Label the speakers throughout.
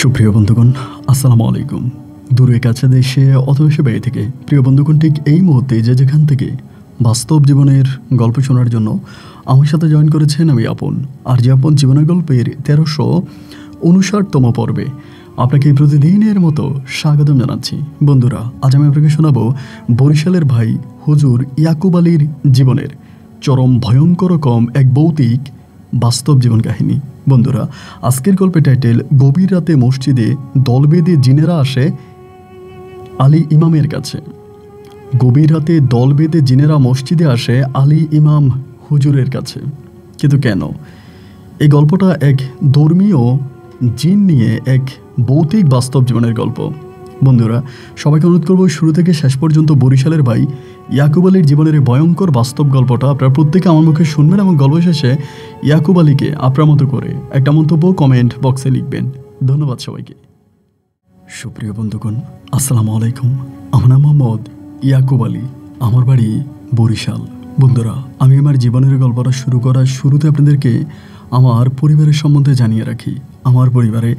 Speaker 1: সুপ্রিয় বন্ধুগণ, আসসালামু আলাইকুম। দূরে কাছে দেশে অথবা সে বাইরে থেকে প্রিয় বন্ধুগণ, ঠিক এই মুহূর্তে যে যেখান থেকে বাস্তব জীবনের গল্প শোনার জন্য আমার সাথে জয়েন করেছেন আমি আপন। আর যে আপন জীবনের গল্পের 1359তম পর্বে আপনাকে প্রতিদিনের মতো স্বাগতম জানাচ্ছি। বন্ধুরা, আজ আমি আপনাকে শোনাবো বরিশালের ভাই হুজুর ইয়াকুব আলীর জীবনের চরম ভয়ঙ্কর রকম এক ভৌতিক বাস্তব জীবন কাহিনী। বন্ধুরা, আজকের গল্পের টাইটেল গভীর রাতে মসজিদে দল বেঁধে জিনেরা আসে আলী ইমামের কাছে। গভীর রাতে দল বেঁধে জিনেরা মসজিদে আসে আলী ইমাম হুজুরের কাছে। কিন্তু কেন? এই গল্পটা এক ধর্মীয় জিন নিয়ে এক ভৌতিক বাস্তব জীবনের গল্প। বন্ধুরা, সবাইকে অনুরোধ করবো শুরু থেকে শেষ পর্যন্ত বরিশালের ভাই ইয়াকুব আলীর জীবনের ভয়ঙ্কর বাস্তব গল্পটা আপনারা প্রত্যেকে আমার মুখে শুনবেন এবং গল্প শেষে ইয়াকুব আলীকে আপনার মতো করে একটা মন্তব্য কমেন্ট বক্সে লিখবেন। ধন্যবাদ সবাইকে। সুপ্রিয় বন্ধুগণ, আসসালামু আলাইকুম। আমার নাম মোহাম্মদ ইয়াকুব আলী, আমার বাড়ি বরিশাল। বন্ধুরা, আমি আমার জীবনের গল্পটা শুরু করার শুরুতে আপনাদেরকে আমার পরিবারের সম্বন্ধে জানিয়ে রাখি। আমার পরিবারে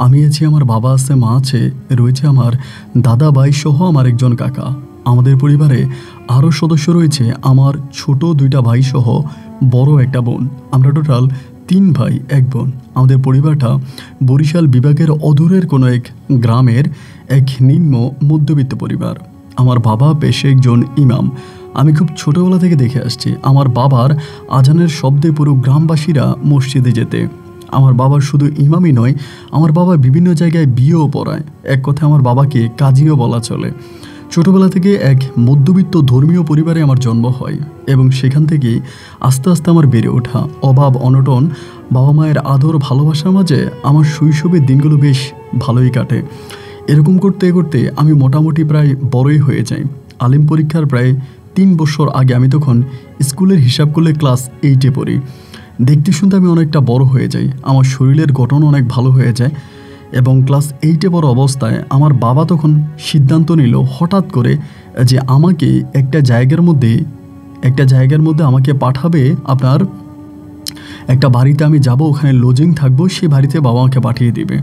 Speaker 1: আমি আছি, আমার বাবা আছে, মা আছে, রয়েছে আমার দাদা ভাই সহ আমার একজন কাকা। আমাদের পরিবারে আরও সদস্য রয়েছে আমার ছোট 2টা ভাই সহ বড় একটা বোন। আমরা টোটাল 3 ভাই 1 বোন। আমাদের পরিবারটা বরিশাল বিভাগের অদূরের কোনো এক গ্রামের এক নিম্ন মধ্যবিত্ত পরিবার। আমার বাবা পেশে একজন ইমাম। আমি খুব ছোটোবেলা থেকে দেখে আসছি আমার বাবার আজানের শব্দে পুরো গ্রামবাসীরা মসজিদে যেতে। আমার বাবার শুধু ইমামই নয়, আমার বাবা বিভিন্ন জায়গায় বিয়েও পড়ায়। এক কথায় আমার বাবাকে কাজীও বলা চলে। ছোটোবেলা থেকে এক মধ্যবিত্ত ধর্মীয় পরিবারে আমার জন্ম হয় এবং সেখান থেকে আস্তে আস্তে আমার বেড়ে ওঠা, অভাব অনটন, বাবা মায়ের আদর ভালোবাসার মাঝে আমার শৈশবের দিনগুলো বেশ ভালোই কাটে। এরকম করতে করতে আমি মোটামুটি প্রায় বড়ই হয়ে যাই। আলিম পরীক্ষার প্রায় 3 বছর আগে আমি তখন স্কুলের হিসাব করলে ক্লাস 8-এ পড়ি। দেখতে শুনতে আমি অনেকটা বড় হয়ে যাই, আমার শরীরের গঠন অনেক ভালো হয়ে যায় এবং ক্লাস 8-এ পড়া অবস্থায় আমার বাবা তখন সিদ্ধান্ত নিল হঠাৎ করে যে আমাকে একটা জায়গার মধ্যে আমাকে পাঠাবে, আপনার একটা বাড়িতে আমি যাব, ওখানে লজিং থাকবো, সেই বাড়িতে বাবা আমাকে পাঠিয়ে দিবে।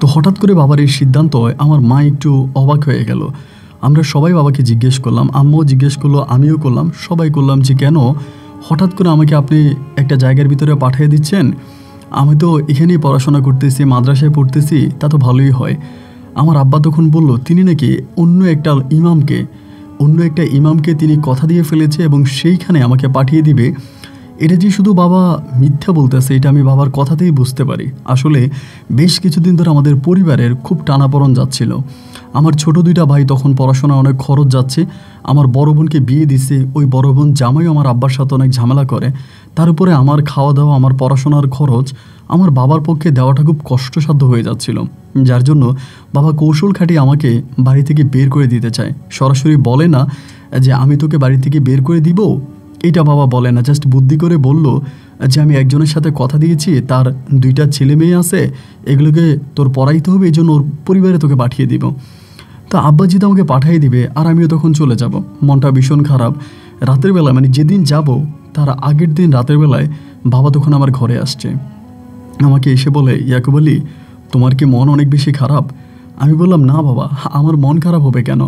Speaker 1: তো হঠাৎ করে বাবার এই সিদ্ধান্ত আমার মা একটু অবাক হয়ে গেল। আমরা সবাই বাবাকে জিজ্ঞেস করলাম, আম্মুও জিজ্ঞেস করলো, আমিও করলাম, সবাই করলাম যে কেন হঠাৎ করে আমাকে আপনি একটা জায়গার ভিতরে পাঠিয়ে দিচ্ছেন? আমি তো এখানেই পড়াশোনা করতেছি, মাদ্রাসায় পড়তেছি, তা তো ভালোই হয়। আমার আব্বা তখন বলল তিনি নাকি অন্য একটা ইমামকে তিনি কথা দিয়ে ফেলেছে এবং সেইখানে আমাকে পাঠিয়ে দিবে। এটা যে শুধু বাবা মিথ্যা বলতেছে এটা আমি বাবার কথাতেই বুঝতে পারি। আসলে বেশ কিছুদিন ধরে আমাদের পরিবারের খুব টানাপড়ন যাচ্ছিল। আমার ছোট 2টা ভাই তখন পড়াশোনা অনেক খরচ যাচ্ছে। আমার বড় বোনকে বিয়ে দিছে, ওই বড় বোন জামাইও আমার আব্বার সাথে অনেক ঝামেলা করে। তার উপরে আমার খাওয়া দাওয়া, আমার পড়াশোনার খরচ আমার বাবার পক্ষে দেওয়াটা খুব কষ্টসাধ্য হয়ে যাচ্ছিল, যার জন্য বাবা কৌশল খাটিয়ে আমাকে বাড়ি থেকে বের করে দিতে চায়। সরাসরি বলে না যে আমি তোকে বাড়ি থেকে বের করে দিব, এটা বাবা বলে না, জাস্ট বুদ্ধি করে বলল যে আমি একজনের সাথে কথা দিয়েছি, তার 2টা ছেলে মেয়ে আছে, এগুলোকে তোর পড়াইতে হবে, এই জন্য ওর পরিবারে তোকে পাঠিয়ে দিব। তা আব্বাজি তো আমাকে পাঠিয়ে দিবে আর আমিও তখন চলে যাব। মনটা ভীষণ খারাপ। রাতের বেলায়, মানে যেদিন যাব তার আগের দিন রাতের বেলায় বাবা তখন আমার ঘরে আসছে। আমাকে এসে বলে, ইয়াকুব আলী, তোমার কি মন অনেক বেশি খারাপ? আমি বললাম, না বাবা, আমার মন খারাপ হবে কেন?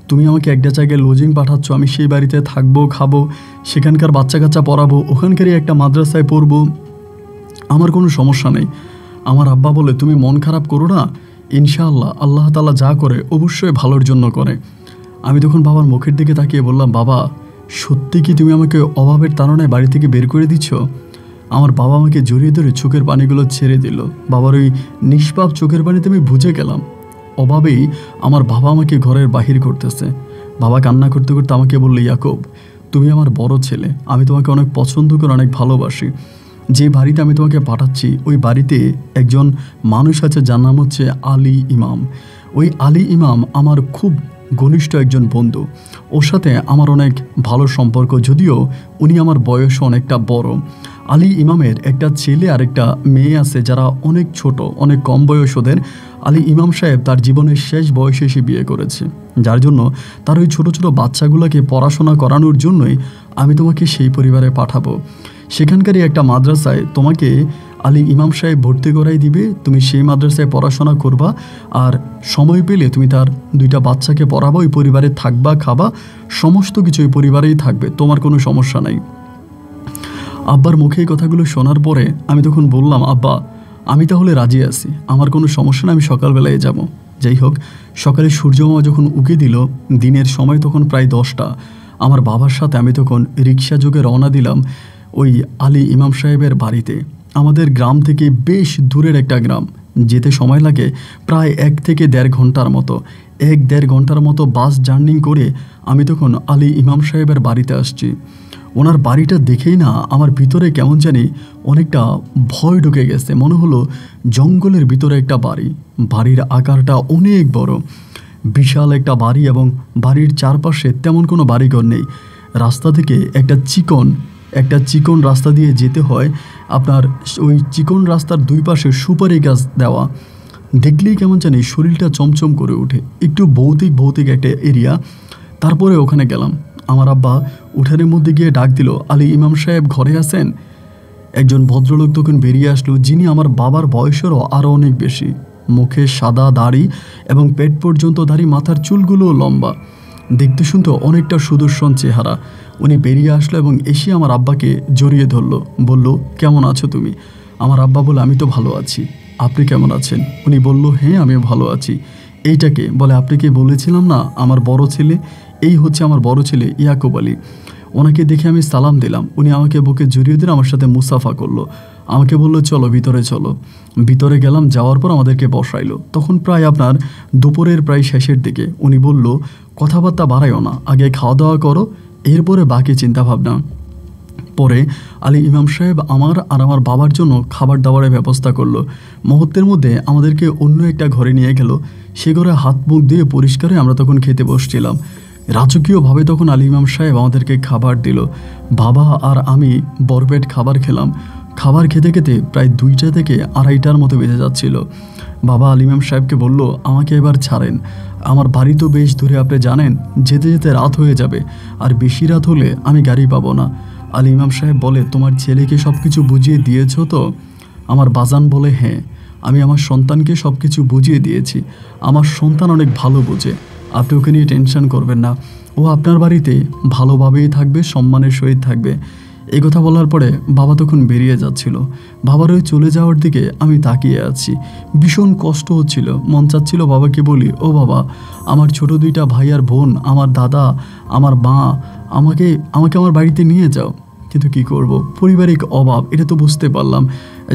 Speaker 1: তুমি আমাকে একটা জায়গায় লজিং পাঠাচ্ছ, আমি সেই বাড়িতে থাকবো, খাবো, সেখানকার বাচ্চা কাচ্চা পড়াবো, ওখানকারই একটা মাদ্রাসায় পড়বো, আমার কোনো সমস্যা নেই। আমার আব্বা বলে, তুমি মন খারাপ করো না, ইনশাআল্লাহ আল্লাহ তাআলা যা করে অবশ্যই ভালোর জন্য করে। আমি তখন বাবার মুখের দিকে তাকিয়ে বললাম, বাবা সত্যি কি তুমি আমাকে অভাবের তাড়নায় বাড়ি থেকে বের করে দিচ্ছ? আমার বাবা আমাকে জড়িয়ে ধরে চোখের পানিগুলো ছেড়ে দিল। বাবার ওই নিষ্পাপ চোখের পানিতে আমি বুঝে গেলাম অভাবেই আমার বাবা আমাকে ঘরের বাহির করতেছে। বাবা কান্না করতে করতে আমাকে বলল, ইয়াকুব, তুমি আমার বড় ছেলে, আমি তোমাকে অনেক পছন্দ করে অনেক ভালোবাসি। যে বাড়িতে আমি তোমাকে পাঠাচ্ছি ওই বাড়িতে একজন মানুষ আছে যার নাম হচ্ছে আলী ইমাম। ওই আলী ইমাম আমার খুব ঘনিষ্ঠ একজন বন্ধু, ওর সাথে আমার অনেক ভালো সম্পর্ক, যদিও উনি আমার বয়সে অনেকটা বড়। আলী ইমামের একটা ছেলে আর একটা মেয়ে আছে যারা অনেক ছোট, অনেক কম বয়স ওদের। আলী ইমাম সাহেব তার জীবনের শেষ বয়সে এসে বিয়ে করেছে, যার জন্য তার ওই ছোটো ছোটো বাচ্চাগুলোকে পড়াশোনা করানোর জন্যই আমি তোমাকে সেই পরিবারে পাঠাবো। সেখানকারই একটা মাদ্রাসায় তোমাকে আলী ইমাম সাহেব ভর্তি করাই দিবে, তুমি সেই মাদ্রাসায় পড়াশোনা করবা, আর সময় পেলে তুমি তার 2টা বাচ্চাকে পড়াবা, ওই পরিবারে থাকবা, খাবা, সমস্ত কিছু ওই পরিবারেই থাকবে, তোমার কোনো সমস্যা নাই। আব্বার মুখে এই কথাগুলো শোনার পরে আমি তখন বললাম, আব্বা আমি তাহলে রাজি আছি, আমার কোনো সমস্যা না, আমি সকালবেলায় যাব। যাই হোক, সকালে সূর্যমামা যখন উঁকি দিল, দিনের সময় তখন প্রায় 10টা, আমার বাবার সাথে আমি তখন রিক্সা যোগে রওনা দিলাম ওই আলী ইমাম সাহেবের বাড়িতে। আমাদের গ্রাম থেকে বেশ দূরের একটা গ্রাম, যেতে সময় লাগে প্রায় 1 থেকে 1.5 ঘন্টার মতো। 1-1.5 ঘন্টার মতো বাস জার্নি করে আমি তখন আলী ইমাম সাহেবের বাড়িতে আসছি। ওনার বাড়িটা দেখেই না আমার ভিতরে কেমন জানি অনেকটা ভয় ঢুকে গেছে। মনে হলো জঙ্গলের ভিতরে একটা বাড়ি। বাড়ির আকারটা অনেক বড়, বিশাল একটা বাড়ি, এবং বাড়ির চারপাশে তেমন কোনো বাড়িঘর নেই। রাস্তা থেকে একটা চিকন রাস্তা দিয়ে যেতে হয়। আপনার ওই চিকন রাস্তার 2 পাশে সুপারি গাছ দেওয়া। দেখলেই কেমন জানি শরীরটা চমচম করে ওঠে। একটু ভৌতিক একটা এরিয়া। তারপরে ওখানে গেলাম। আমার আব্বা উঠানের মধ্যে গিয়ে ডাক দিল, আলী ইমাম সাহেব ঘরে আছেন? একজন ভদ্রলোক তখন বেরিয়ে আসলো, যিনি আমার বাবার বয়সেরও আরও অনেক বেশি। মুখে সাদা দাড়ি এবং পেট পর্যন্ত দাড়ি, মাথার চুলগুলোও লম্বা, দেখতে শুনতে অনেকটা সুদর্শন চেহারা। উনি বেরিয়ে আসলো এবং এসে আমার আব্বাকে জড়িয়ে ধরলো, বলল, কেমন আছো তুমি? আমার আব্বা বলে, আমি তো ভালো আছি, আপনি কেমন আছেন? উনি বলল, হ্যাঁ আমিও ভালো আছি। এইটাকে বলে, আপনাকে বলেছিলাম না আমার বড় ছেলে, এই হচ্ছে আমার বড় ছেলে ইয়াকুব আলী। ওনাকে দেখে আমি সালাম দিলাম। উনি আমাকে বুকে জড়িয়ে দিলে আমার সাথে মুসাফা করলো। আমাকে বললো, চলো ভিতরে চলো। ভিতরে গেলাম, যাওয়ার পর আমাদেরকে বসাইলো। তখন প্রায় আপনার দুপুরের প্রায় শেষের দিকে। উনি বলল, কথাবার্তা বাড়াইও না, আগে খাওয়া দাওয়া করো, এরপরে বাকি চিন্তাভাবনা। পরে আলী ইমাম সাহেব আমার আর আমার বাবার জন্য খাবার দাবারের ব্যবস্থা করলো। মুহূর্তের মধ্যে আমাদেরকে অন্য একটা ঘরে নিয়ে গেল। সে ঘরে হাত মুখ দিয়ে পরিষ্কারে আমরা তখন খেতে বসছিলাম। রাজকীয়ভাবে তখন আলী ইমাম সাহেব আমাদেরকে খাবার দিল। বাবা আর আমি বরপেট খাবার খেলাম। খাবার খেতে খেতে প্রায় 2টা থেকে 2:30টার মতো বেজে যাচ্ছিল। বাবা আলী ইমাম সাহেবকে বলল, আমাকে এবার ছাড়েন, আমার বাড়ি তো বেশ দূরে, আপনি জানেন, যেতে যেতে রাত হয়ে যাবে, আর বেশি রাত হলে আমি গাড়ি পাবো না। আলী ইমাম সাহেব বলে, তোমার ছেলেকে সব কিছু বুঝিয়ে দিয়েছো তো? আমার বাজান বলে, হ্যাঁ আমি আমার সন্তানকে সব কিছু বুঝিয়ে দিয়েছি, আমার সন্তান অনেক ভালো বোঝে, আপনি ওকে নিয়ে টেনশন করবেন না, ও আপনার বাড়িতে ভালোভাবেই থাকবে, সম্মানের সহিত থাকবে। এই কথা বলার পরে বাবা তখন বেরিয়ে যাচ্ছিল। বাবার ওই চলে যাওয়ার দিকে আমি তাকিয়ে আছি। ভীষণ কষ্ট হচ্ছিল, মন চাচ্ছিল বাবাকে বলি, ও বাবা, আমার ছোট 2টা ভাই আর বোন, আমার দাদা, আমার মা, আমাকে আমার বাড়িতে নিয়ে যাও। কিন্তু কি করব, পারিবারিক অভাব, এটা তো বুঝতে পারলাম।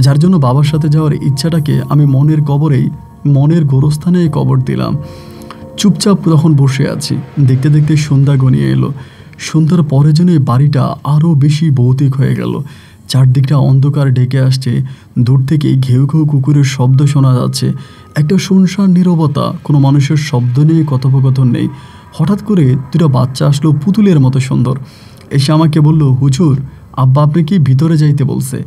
Speaker 1: যার জন্য বাবার সাথে যাওয়ার ইচ্ছাটাকে আমি মনের গোরস্থানে কবর দিলাম। চুপচাপ তখন বসে আছি। দেখতে দেখতে সন্ধ্যা ঘনিয়ে এলো। সন্ধ্যার পরে যেন এই বাড়িটা আরও বেশি ভৌতিক হয়ে গেল। চারদিকটা অন্ধকার ডেকে আসছে। দূর থেকে ঘেউ ঘেউ কুকুরের শব্দ শোনা যাচ্ছে। একটা শুনশান নীরবতা, কোনো মানুষের শব্দ নেই, কথোপকথন নেই। হঠাৎ করে 2টা বাচ্চা আসলো, পুতুলের মতো সুন্দর। এসে আমাকে বলল, হুজুর, আব্বা আপনি কি ভিতরে যাইতে বলছে?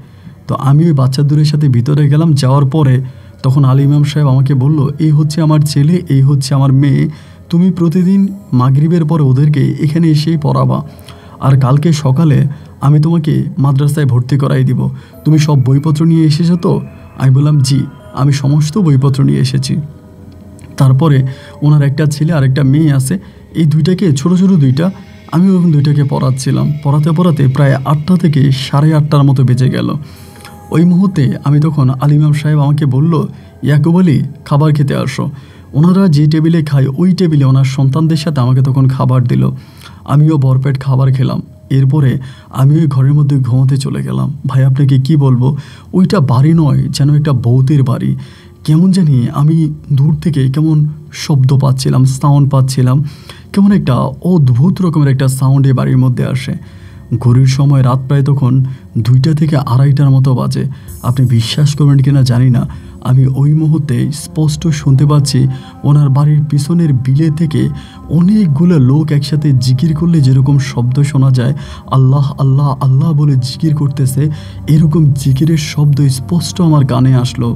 Speaker 1: তো আমি ওই বাচ্চা দুটোর সাথে ভিতরে গেলাম। যাওয়ার পরে তখন আলী ইমাম সাহেব আমাকে বলল, এই হচ্ছে আমার ছেলে, এই হচ্ছে আমার মেয়ে, তুমি প্রতিদিন মাগরিবের পরে ওদেরকে এখানে এসেই পড়াবা, আর কালকে সকালে আমি তোমাকে মাদ্রাসায় ভর্তি করাই দিব। তুমি সব বইপত্র নিয়ে এসেছো তো? আমি বললাম, জি আমি সমস্ত বইপত্র নিয়ে এসেছি। তারপরে ওনার একটা ছেলে আর একটা মেয়ে আছে, এই 2টাকে ছোট 2টা, আমি ওই 2টাকে পড়াচ্ছিলাম। পড়াতে প্রায় 8টা থেকে 8:30টার মতো বেজে গেল। ওই মুহূর্তে আমি তখন আলী ইমাম সাহেব আমাকে বলল, ইয়াকুব আলী, খাবার খেতে আসো। ওনারা যে টেবিলে খায় ওই টেবিলে ওনার সন্তানদের সাথে আমাকে তখন খাবার দিল। আমিও ভরপেট খাবার খেলাম। এরপরে আমি ওই ঘরের মধ্যে ঘুমোতে চলে গেলাম। ভাই আপনাকে কি বলবো, ওইটা বাড়ি নয়, যেন একটা বৌতের বাড়ি। কেমন জানি আমি দূর থেকে কেমন শব্দ পাচ্ছিলাম, সাউন্ড পাচ্ছিলাম, কেমন একটা অদ্ভুত রকমের একটা সাউন্ড এই বাড়ির মধ্যে আসে। ঘড়ির সময় রাত প্রায় তখন 2টা থেকে 2:30টার মতো বাজে। আপনি বিশ্বাস করবেন কিনা জানি না, আমি ওই মুহূর্তে স্পষ্ট শুনতে পাচ্ছি ওনার বাড়ির পিছনের বিলে থেকে অনেকগুলো লোক একসাথে জিকির করলে যেরকম শব্দ শোনা যায়, আল্লাহ আল্লাহ আল্লাহ বলে জিকির করতেছে, এরকম জিকিরের শব্দ স্পষ্ট আমার কানে আসলো।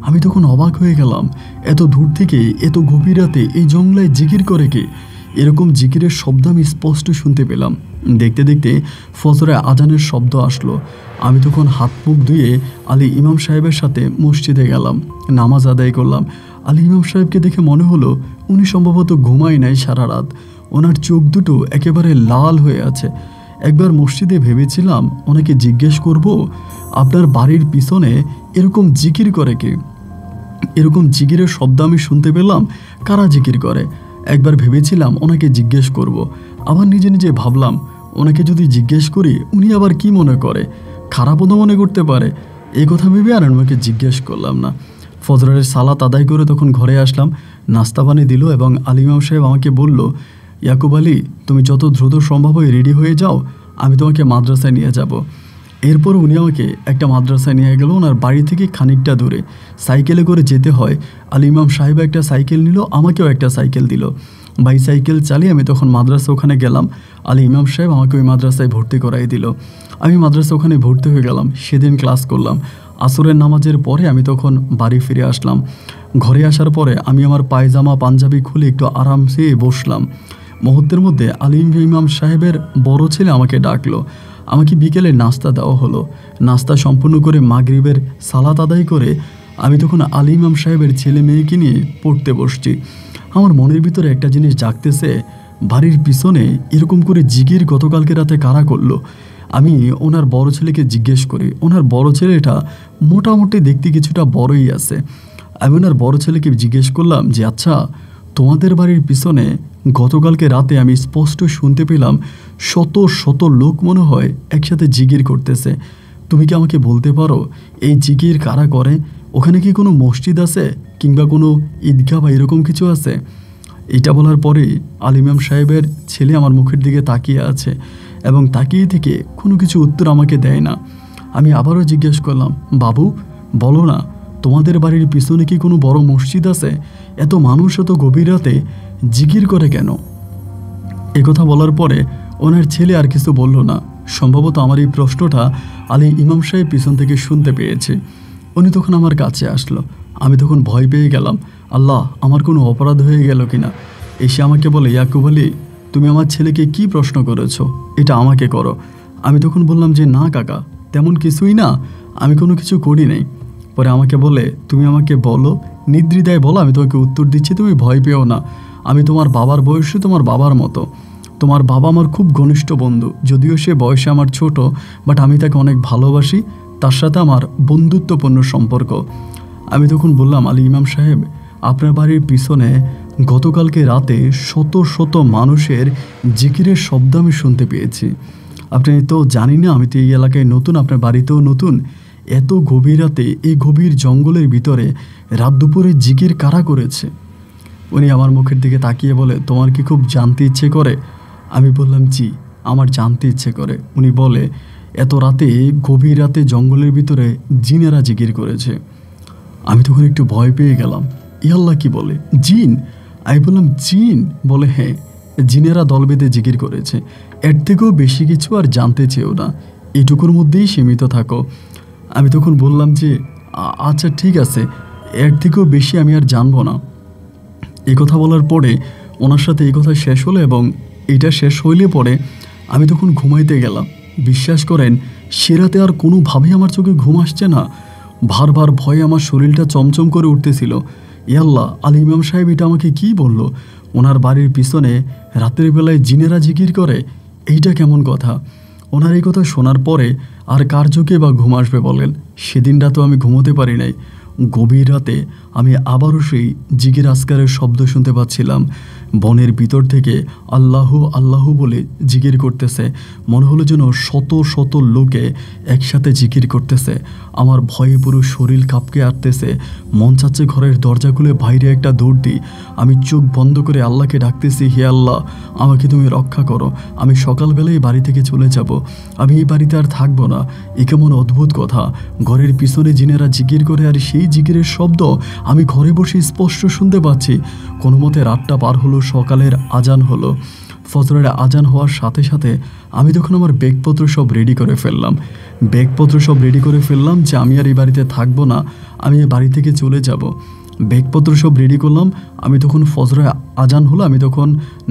Speaker 1: আমি তখন অবাক হয়ে গেলাম, এত দূর থেকে এত গভীর রাতে এই জঙ্গলায় জিকির করে কে? এরকম জিকিরের শব্দ আমি স্পষ্ট শুনতে পেলাম। দেখতে দেখতে ফজরে আজানের শব্দ আসলো। আমি তখন হাত মুখ ধুয়ে আলী ইমাম সাহেবের সাথে মসজিদে গেলাম, নামাজ আদায় করলাম। আলী ইমাম সাহেবকে দেখে মনে হলো উনি সম্ভবত ঘুমায় নাই সারা রাত। ওনার চোখ দুটো একেবারে লাল হয়ে আছে। একবার মসজিদে ভেবেছিলাম ওনাকে জিজ্ঞেস করব, আপনার বাড়ির পিছনে এরকম জিকির করে কে? এরকম জিকিরের শব্দ আমি শুনতে পেলাম, কারা জিকির করে? একবার ভেবেছিলাম ওনাকে জিজ্ঞেস করব। আবার নিজে নিজে ভাবলাম, ওনাকে যদি জিজ্ঞেস করি উনি আবার কি মনে করে, খারাপও তো মনে করতে পারে। এই কথা ভেবে আর ওনাকে জিজ্ঞেস করলাম না। ফজরের সালাত আদায় করে তখন ঘরে আসলাম। নাস্তা পানি দিল এবং আলী ইমাম সাহেব আমাকে বলল, ইয়াকুব আলী, তুমি যত দ্রুত সম্ভব হয়ে রেডি হয়ে যাও, আমি তোমাকে মাদ্রাসায় নিয়ে যাব। এরপর উনি আমাকে একটা মাদ্রাসায় নিয়ে গেল, ওনার বাড়ি থেকে খানিকটা দূরে। সাইকেলে করে যেতে হয়। আলী ইমাম সাহেব একটা সাইকেল নিল, আমাকেও একটা সাইকেল দিল। বাইসাইকেল চালিয়ে আমি তখন মাদ্রাসা ওখানে গেলাম। আলী ইমাম সাহেব আমাকে ওই মাদ্রাসায় ভর্তি করাই দিল। আমি মাদ্রাসা ওখানে ভর্তি হয়ে গেলাম। সেদিন ক্লাস করলাম। আসরের নামাজের পরে আমি তখন বাড়ি ফিরে আসলাম। ঘরে আসার পরে আমি আমার পায়জামা পাঞ্জাবি খুলে একটু আরামসে বসলাম। মুহূর্তের মধ্যে আলী ইমাম সাহেবের বড় ছেলে আমাকে ডাকলো। আমাকে বিকেলে নাস্তা দেওয়া হলো। নাস্তা সম্পূর্ণ করে মাগরিবের সালাত আদায় করে আমি তখন আলী ইমাম সাহেবের ছেলে মেয়েকে নিয়ে পড়তে বসছি। আমার মনের ভিতরে একটা জিনিস জাগতেছে, বাড়ির পিছনে এরকম করে জিকির গতকালকে রাতে কারা করলো? আমি ওনার বড় ছেলেকে জিজ্ঞেস করি। ওনার বড় ছেলেটা মোটামুটি দেখতে কিছুটা বড়ই আছে। আমি ওনার বড় ছেলেকে জিজ্ঞেস করলাম যে, আচ্ছা, তোমাদের বাড়ির পিছনে গতকালকে রাতে আমি স্পষ্ট শুনতে পেলাম শত শত লোক মনে হয় একসাথে জিকির করতেছে। তুমি কি আমাকে বলতে পারো এই জিকির কারা করে? ওখানে কি কোনো মসজিদ আছে কিংবা কোনো ঈদগাহ বা এরকম কিছু আছে? এটা বলার পরে আলী ইমাম সাহেবের ছেলে আমার মুখের দিকে তাকিয়ে আছে এবং তাকিয়ে থেকে কোনো কিছু উত্তর আমাকে দেয় না। আমি আবারও জিজ্ঞেস করলাম, বাবু বলো না, তোমাদের বাড়ির পিছনে কি কোনো বড় মসজিদ আছে? এত মানুষ এত গভীর রাতে জিকির করে কেন? একথা বলার পরে ওনার ছেলে আর কিছু বলল না। সম্ভবত আমার এই প্রশ্নটা আলী ইমাম সাহেব পিছন থেকে শুনতে পেয়েছে। উনি তখন আমার কাছে আসলো। আমি তখন ভয় পেয়ে গেলাম, আল্লাহ, আমার কোনো অপরাধ হয়ে গেল কিনা। এসে আমাকে বলে, ইয়াকুব আলী, তুমি আমার ছেলেকে কি প্রশ্ন করেছো, এটা আমাকে করো। আমি তখন বললাম যে, না কাকা, তেমন কিছুই না, আমি কোনো কিছু করি নাই। পরে আমাকে বলে, তুমি আমাকে বলো, নির্দ্বিধায় বলো, আমি তোমাকে উত্তর দিচ্ছি, তুমি ভয় পেও না। আমি তোমার বাবার বয়সে তোমার বাবার মতো। তোমার বাবা আমার খুব ঘনিষ্ঠ বন্ধু, যদিও সে বয়সে আমার ছোট, বাট আমি তাকে অনেক ভালোবাসি। তার সাথে আমার বন্ধুত্বপূর্ণ সম্পর্ক। আমি তখন বললাম, আলী ইমাম সাহেব, আপনার বাড়ির পিছনে গতকালকে রাতে শত শত মানুষের জিকিরের শব্দ আমি শুনতে পেয়েছি। আপনি তো জানি না, আমি তো এই এলাকায় নতুন, আপনার বাড়িতেও নতুন। এত গভীর রাতে এই গভীর জঙ্গলের ভিতরে রাত দুপুরে জিকির কারা করেছে? উনি আমার মুখের দিকে তাকিয়ে বলে, তোমার কি খুব জানতে ইচ্ছে করে? আমি বললাম, জি, আমার জানতে ইচ্ছে করে। উনি বলে, এত রাতে, গভীর রাতে জঙ্গলের ভিতরে জিনেরা জিকির করেছে। আমি তখন একটু ভয় পেয়ে গেলাম। ইয়াল্লাহ, কি বলে, জিন? আমি বললাম, জিন? বলে, হ্যাঁ, জিনেরা দল বেঁধে জিকির করেছে। এর থেকেও বেশি কিছু আর জানতে চেয়েও না, এটুকুর মধ্যেই সীমিত থাকো। আমি তখন বললাম যে, আচ্ছা ঠিক আছে, এর থেকেও বেশি আমি আর জানবো না। এই কথা বলার পরে ওনার সাথে এই কথা শেষ হলো এবং এটা শেষ হইলে পরে আমি তখন ঘুমাইতে গেলাম। বিশ্বাস করেন, সে রাতে আর কোনোভাবেই আমার চোখে ঘুম আসছে না। বারবার ভয়ে আমার শরীরটা চমচম করে উঠতেছিল। ইয়াল্লাহ, আলী ইমাম সাহেব এটা আমাকে কি বলল? ওনার বাড়ির পিছনে রাতের বেলায় জিনেরা জিকির করে, এইটা কেমন কথা? ওনার এই কথা শোনার পরে আর কার চোখে বা ঘুম আসবে বলেন? সেদিন রাতেও আমি ঘুমোতে পারি নাই। গভীর রাতে আমি আবারও সেই জিকির আজকারের শব্দ শুনতে পাচ্ছিলাম। বনের ভিতর থেকে আল্লাহ আল্লাহ বলে জিকির করতেছে। মনে হলো যেন শত শত লোকে একসাথে জিকির করতেছে। আমার ভয়ে পুরো শরীর কাঁপকে আসতেছে। মন চাচ্ছে ঘরের দরজা খুলে বাইরে একটা দৌড় দিই। আমি চোখ বন্ধ করে আল্লাহকে ডাকতেছি, হে আল্লাহ, আমাকে তুমি রক্ষা করো। আমি সকালবেলায় বাড়ি থেকে চলে যাব। আমি এই বাড়িতে আর থাকবো না। এ কেমন অদ্ভুত কথা! ঘরের পিছনে জিনেরা জিকির করে আর সেই জিকিরের শব্দ আমি ঘরে বসে স্পষ্ট শুনতে পাচ্ছি। কোনো মতে রাতটা পার হলো, সকালের আজান হলো। ফজরের আজান হওয়ার সাথে সাথে আমি তখন আমার ব্যাগপত্র সব রেডি করে ফেললাম যে আমি আর এই বাড়িতে থাকবো না, আমি এই বাড়ি থেকে চলে যাব। ব্যাগপত্র সব রেডি করলাম। আমি তখন ফজরের আজান হলো, আমি তখন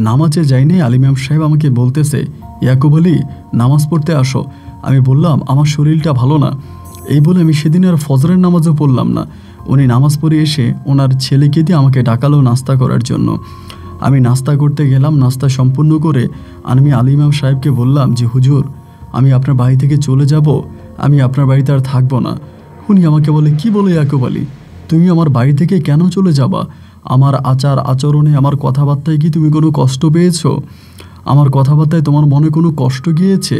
Speaker 1: নামাজে যাইনি। আলী ইমাম সাহেব আমাকে বলতেছে, ইয়াকুব আলী, নামাজ পড়তে আসো। আমি বললাম, আমার শরীরটা ভালো না। এই বলে আমি সেদিন আর ফজরের নামাজও পড়লাম না। উনি নামাজ পড়ে এসে ওনার ছেলেকে দিয়ে আমাকে ডাকালো নাস্তা করার জন্য। আমি নাস্তা করতে গেলাম। নাস্তা সম্পূর্ণ করে আমি আলী ইমাম সাহেবকে বললাম যে হুজুর, আমি আপনার বাড়ি থেকে চলে যাব, আমি আপনার বাড়িতে আর থাকবো না। উনি আমাকে বলে, কি বলে ইয়াকুব আলী, তুমি আমার বাড়ি থেকে কেন চলে যাবা? আমার আচার আচরণে, আমার কথাবার্তায় কি তুমি কোনো কষ্ট পেয়েছো? আমার কথাবার্তায় তোমার মনে কোনো কষ্ট গিয়েছে?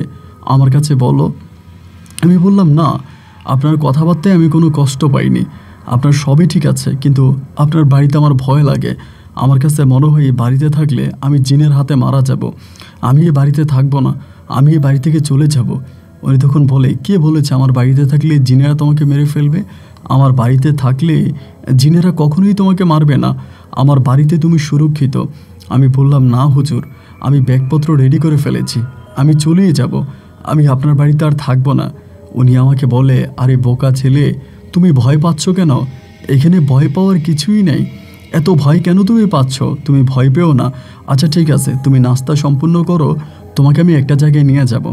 Speaker 1: আমার কাছে বলো। আমি বললাম, না, আপনার কথাবার্তায় আমি কোনো কষ্ট পাইনি, আপনার সবই ঠিক আছে, কিন্তু আপনার বাড়িতে আমার ভয় লাগে। আমার কাছে মনে হয় এই বাড়িতে থাকলে আমি জিনের হাতে মারা যাব। আমি এই বাড়িতে থাকবো না, আমি এই বাড়ি থেকে চলে যাব। উনি তখন বলে, কে বলেছে আমার বাড়িতে থাকলে জিনেরা তোমাকে মেরে ফেলবে? আমার বাড়িতে থাকলে জিনেরা কখনোই তোমাকে মারবে না, আমার বাড়িতে তুমি সুরক্ষিত। আমি বললাম, না হুজুর, আমি ব্যাগপত্র রেডি করে ফেলেছি, আমি চলেই যাব, আমি আপনার বাড়িতে আর থাকবো না। উনি আমাকে বলে, আরে বোকা ছেলে, তুমি ভয় পাচ্ছ কেন? এখানে ভয় পাওয়ার কিছুই নেই, এত ভয় কেন তুমি পাচ্ছ? তুমি ভয় পেও না। আচ্ছা ঠিক আছে, তুমি নাস্তা সম্পূর্ণ করো, তোমাকে আমি একটা জায়গায় নিয়ে যাব।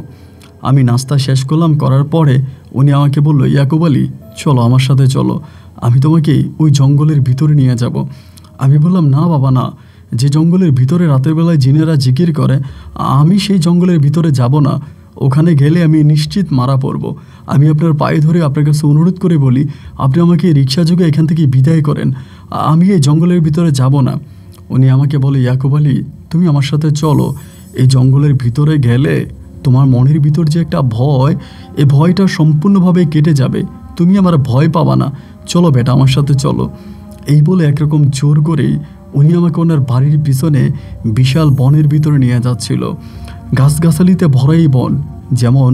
Speaker 1: আমি নাস্তা শেষ করলাম। করার পরে উনি আমাকে বলল, ইয়াকুব আলী, চলো আমার সাথে চলো, আমি তোমাকে ওই জঙ্গলের ভিতরে নিয়ে যাব। আমি বললাম, না বাবা না, যে জঙ্গলের ভিতরে রাতের বেলায় জিনেরা জিকির করে, আমি সেই জঙ্গলের ভিতরে যাব না। ওখানে গেলে আমি নিশ্চিত মারা পড়ব। আমি আপনার পায়ে ধরে আপনার কাছে অনুরোধ করে বলি, আপনি আমাকে রিক্সা যোগে এখান থেকে বিদায় করেন, আমি এই জঙ্গলের ভিতরে যাব না। উনি আমাকে বলে, ইয়াকুব আলী, তুমি আমার সাথে চলো, এই জঙ্গলের ভিতরে গেলে তোমার মনের ভিতর যে একটা ভয়, এই ভয়টা সম্পূর্ণভাবে কেটে যাবে, তুমি আমার ভয় পাবা না, চলো বেটা আমার সাথে চলো। এই বলে একরকম জোর করেই উনি আমাকে ওনার বাড়ির পিছনে বিশাল বনের ভিতরে নিয়ে যাচ্ছিল। গাছগাছালিতে ভরাই বন, যেমন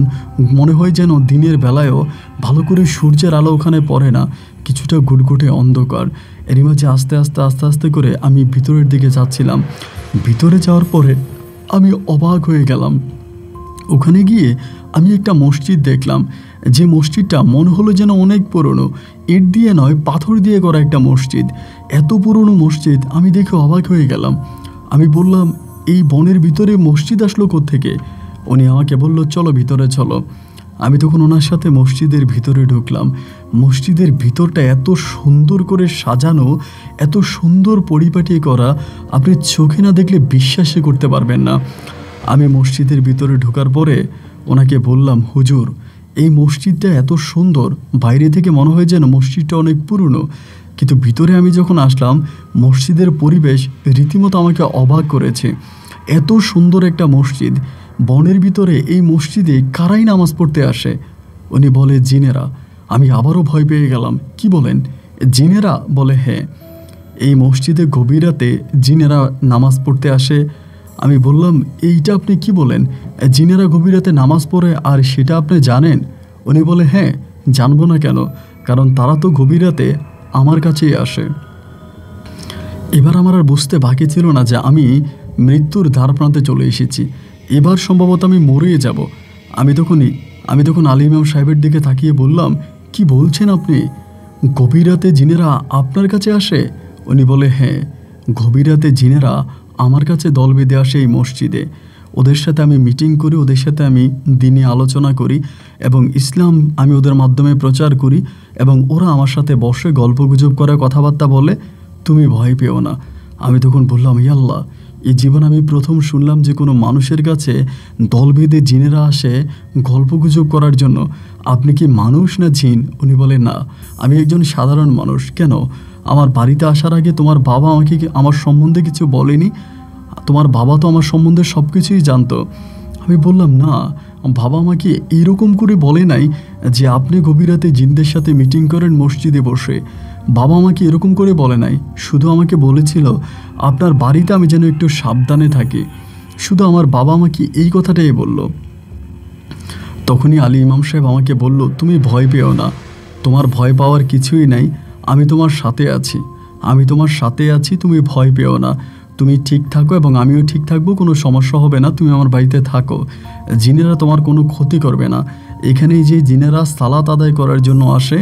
Speaker 1: মনে হয় যেন দিনের বেলায়ও ভালো করে সূর্যের আলো ওখানে পড়ে না, কিছুটা ঘুটঘুটে অন্ধকার। এরই মাঝে আস্তে আস্তে আস্তে আস্তে করে আমি ভিতরের দিকে যাচ্ছিলাম। ভিতরে যাওয়ার পরে আমি অবাক হয়ে গেলাম। ওখানে গিয়ে আমি একটা মসজিদ দেখলাম, যে মসজিদটা মনে হলো যেন অনেক পুরনো, ইট দিয়ে নয় পাথর দিয়ে করা একটা মসজিদ। এত পুরনো মসজিদ, আমি দেখে অবাক হয়ে গেলাম। আমি বললাম, এই বনের ভিতরে মসজিদ আসলো কোত্থেকে? উনি আমাকে বলল, চলো ভিতরে চলো। আমি তখন ওনার সাথে মসজিদের ভিতরে ঢুকলাম। মসজিদের ভিতরটা এত সুন্দর করে সাজানো, এত সুন্দর পরিপাটি করা, আপনি চোখে না দেখলে বিশ্বাসই করতে পারবেন না। আমি মসজিদের ভিতরে ঢোকার পরে ওনাকে বললাম, হুজুর, এই মসজিদটা এত সুন্দর, বাইরে থেকে মনে হয় যেন মসজিদটা অনেক পুরনো, কিন্তু ভিতরে আমি যখন আসলাম মসজিদের পরিবেশ রীতিমতো আমাকে অবাক করেছে। এত সুন্দর একটা মসজিদ, বনের ভিতরে এই মসজিদে কারাই নামাজ পড়তে আসে? উনি বলে, জিনেরা। আমি আবারও ভয় পেয়ে গেলাম। কি বলেন, জিনেরা? বলে, হ্যাঁ, এই মসজিদে গভীর রাতে জিনেরা নামাজ পড়তে আসে। আমি বললাম, এইটা আপনি কি বলেন? জিনেরা গভীর রাতে নামাজ পড়ে আর সেটা আপনি জানেন? উনি বলে, হ্যাঁ, জানবো না কেন, কারণ তারা তো গভীর রাতে আমার কাছেই আসে। এবার আমার আর বুঝতে বাকি ছিল না যে আমি মৃত্যুর দ্বার প্রান্তে চলে এসেছি, এবার সম্ভবত আমি মরেই যাব। আমি তখন আলী ইমাম সাহেবের দিকে তাকিয়ে বললাম, কি বলছেন আপনি? গভীর রাতে জিনেরা আপনার কাছে আসে? উনি বলে, হ্যাঁ, গভীর রাতে জিনেরা আমার কাছে দল বেঁধে আসে এই মসজিদে। ওদের সাথে আমি মিটিং করি, ওদের সাথে আমি দিনে আলোচনা করি এবং ইসলাম আমি ওদের মাধ্যমে প্রচার করি, এবং ওরা আমার সাথে বসে গল্পগুজব করে কথাবার্তা বলে। তুমি ভয় পেও না। আমি তখন বললাম, আল্লাহ, এই জীবন আমি প্রথম শুনলাম যে কোনো মানুষের কাছে দল বেঁধে জিনেরা আসে গল্পগুজব করার জন্য। আপনি কি মানুষ না জিন? উনি বলে, না, আমি একজন সাধারণ মানুষ। কেন? আমার বাড়িতে আসার আগে তোমার বাবা আমাকে আমার সম্বন্ধে কিছু বলেনি? তোমার বাবা তো আমার সম্বন্ধে সব কিছুই জানতো। আমি বললাম, না, বাবা আমাকে এইরকম করে বলে নাই যে আপনি গভীর রাতে জিনদের সাথে মিটিং করেন মসজিদে বসে। বাবা আমাকে এরকম করে বলে নাই, শুধু আমাকে বলেছিল আপনার বাড়িতে আমি যেন একটু সাবধানে থাকি। শুধু আমার বাবা আমাকে এই কথাটাই বলল। তখনই আলী ইমাম সাহেব আমাকে বলল, তুমি ভয় পেও না, তোমার ভয় পাওয়ার কিছুই নাই, আমি তোমার সাথে আছি, তুমি ভয় পেও না, তুমি ঠিক থাকো এবং আমিও ঠিক থাকবো, কোনো সমস্যা হবে না, তুমি আমার বাড়িতে থাকো, জিনেরা তোমার কোনো ক্ষতি করবে না। এখানে যে জিনেরা সালাত আদায় করার জন্য আসে,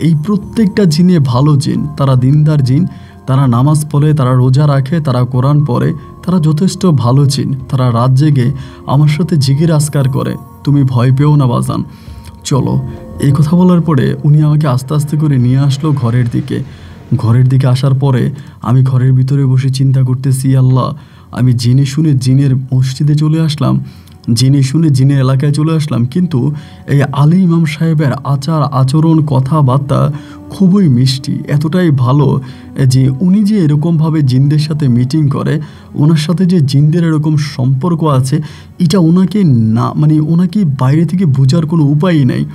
Speaker 1: এই প্রত্যেকটা জিনে ভালো জিন, তারা দিনদার জিন, তারা নামাজ পড়ে, তারা রোজা রাখে, তারা কোরআন পড়ে, তারা যথেষ্ট ভালো জিন, তারা রাত জেগে আমার সাথে জিগির আজকার করে। তুমি ভয় পেও না বাজান, চলো। এই কথা বলার পরে উনি আমাকে আস্তে আস্তে করে নিয়ে আসলো ঘরের দিকে। ঘরের দিকে আসার পরে আমি ঘরের ভিতরে বসে চিন্তা করতেছি, আল্লাহ, আমি জেনে শুনে জিনের মসজিদে চলে আসলাম, জেনে শুনে জিনের এলাকায় চলে আসলাম, কিন্তু এই আলী ইমাম সাহেবের আচার আচরণ কথাবার্তা খুবই মিষ্টি, এতটাই ভালো যে উনি যে এরকমভাবে জিনদের সাথে মিটিং করে, ওনার সাথে যে জিনদের এরকম সম্পর্ক আছে, এটা ওনাকে না ওনাকে বাইরে থেকে বোঝার কোনো উপায়ই নেই।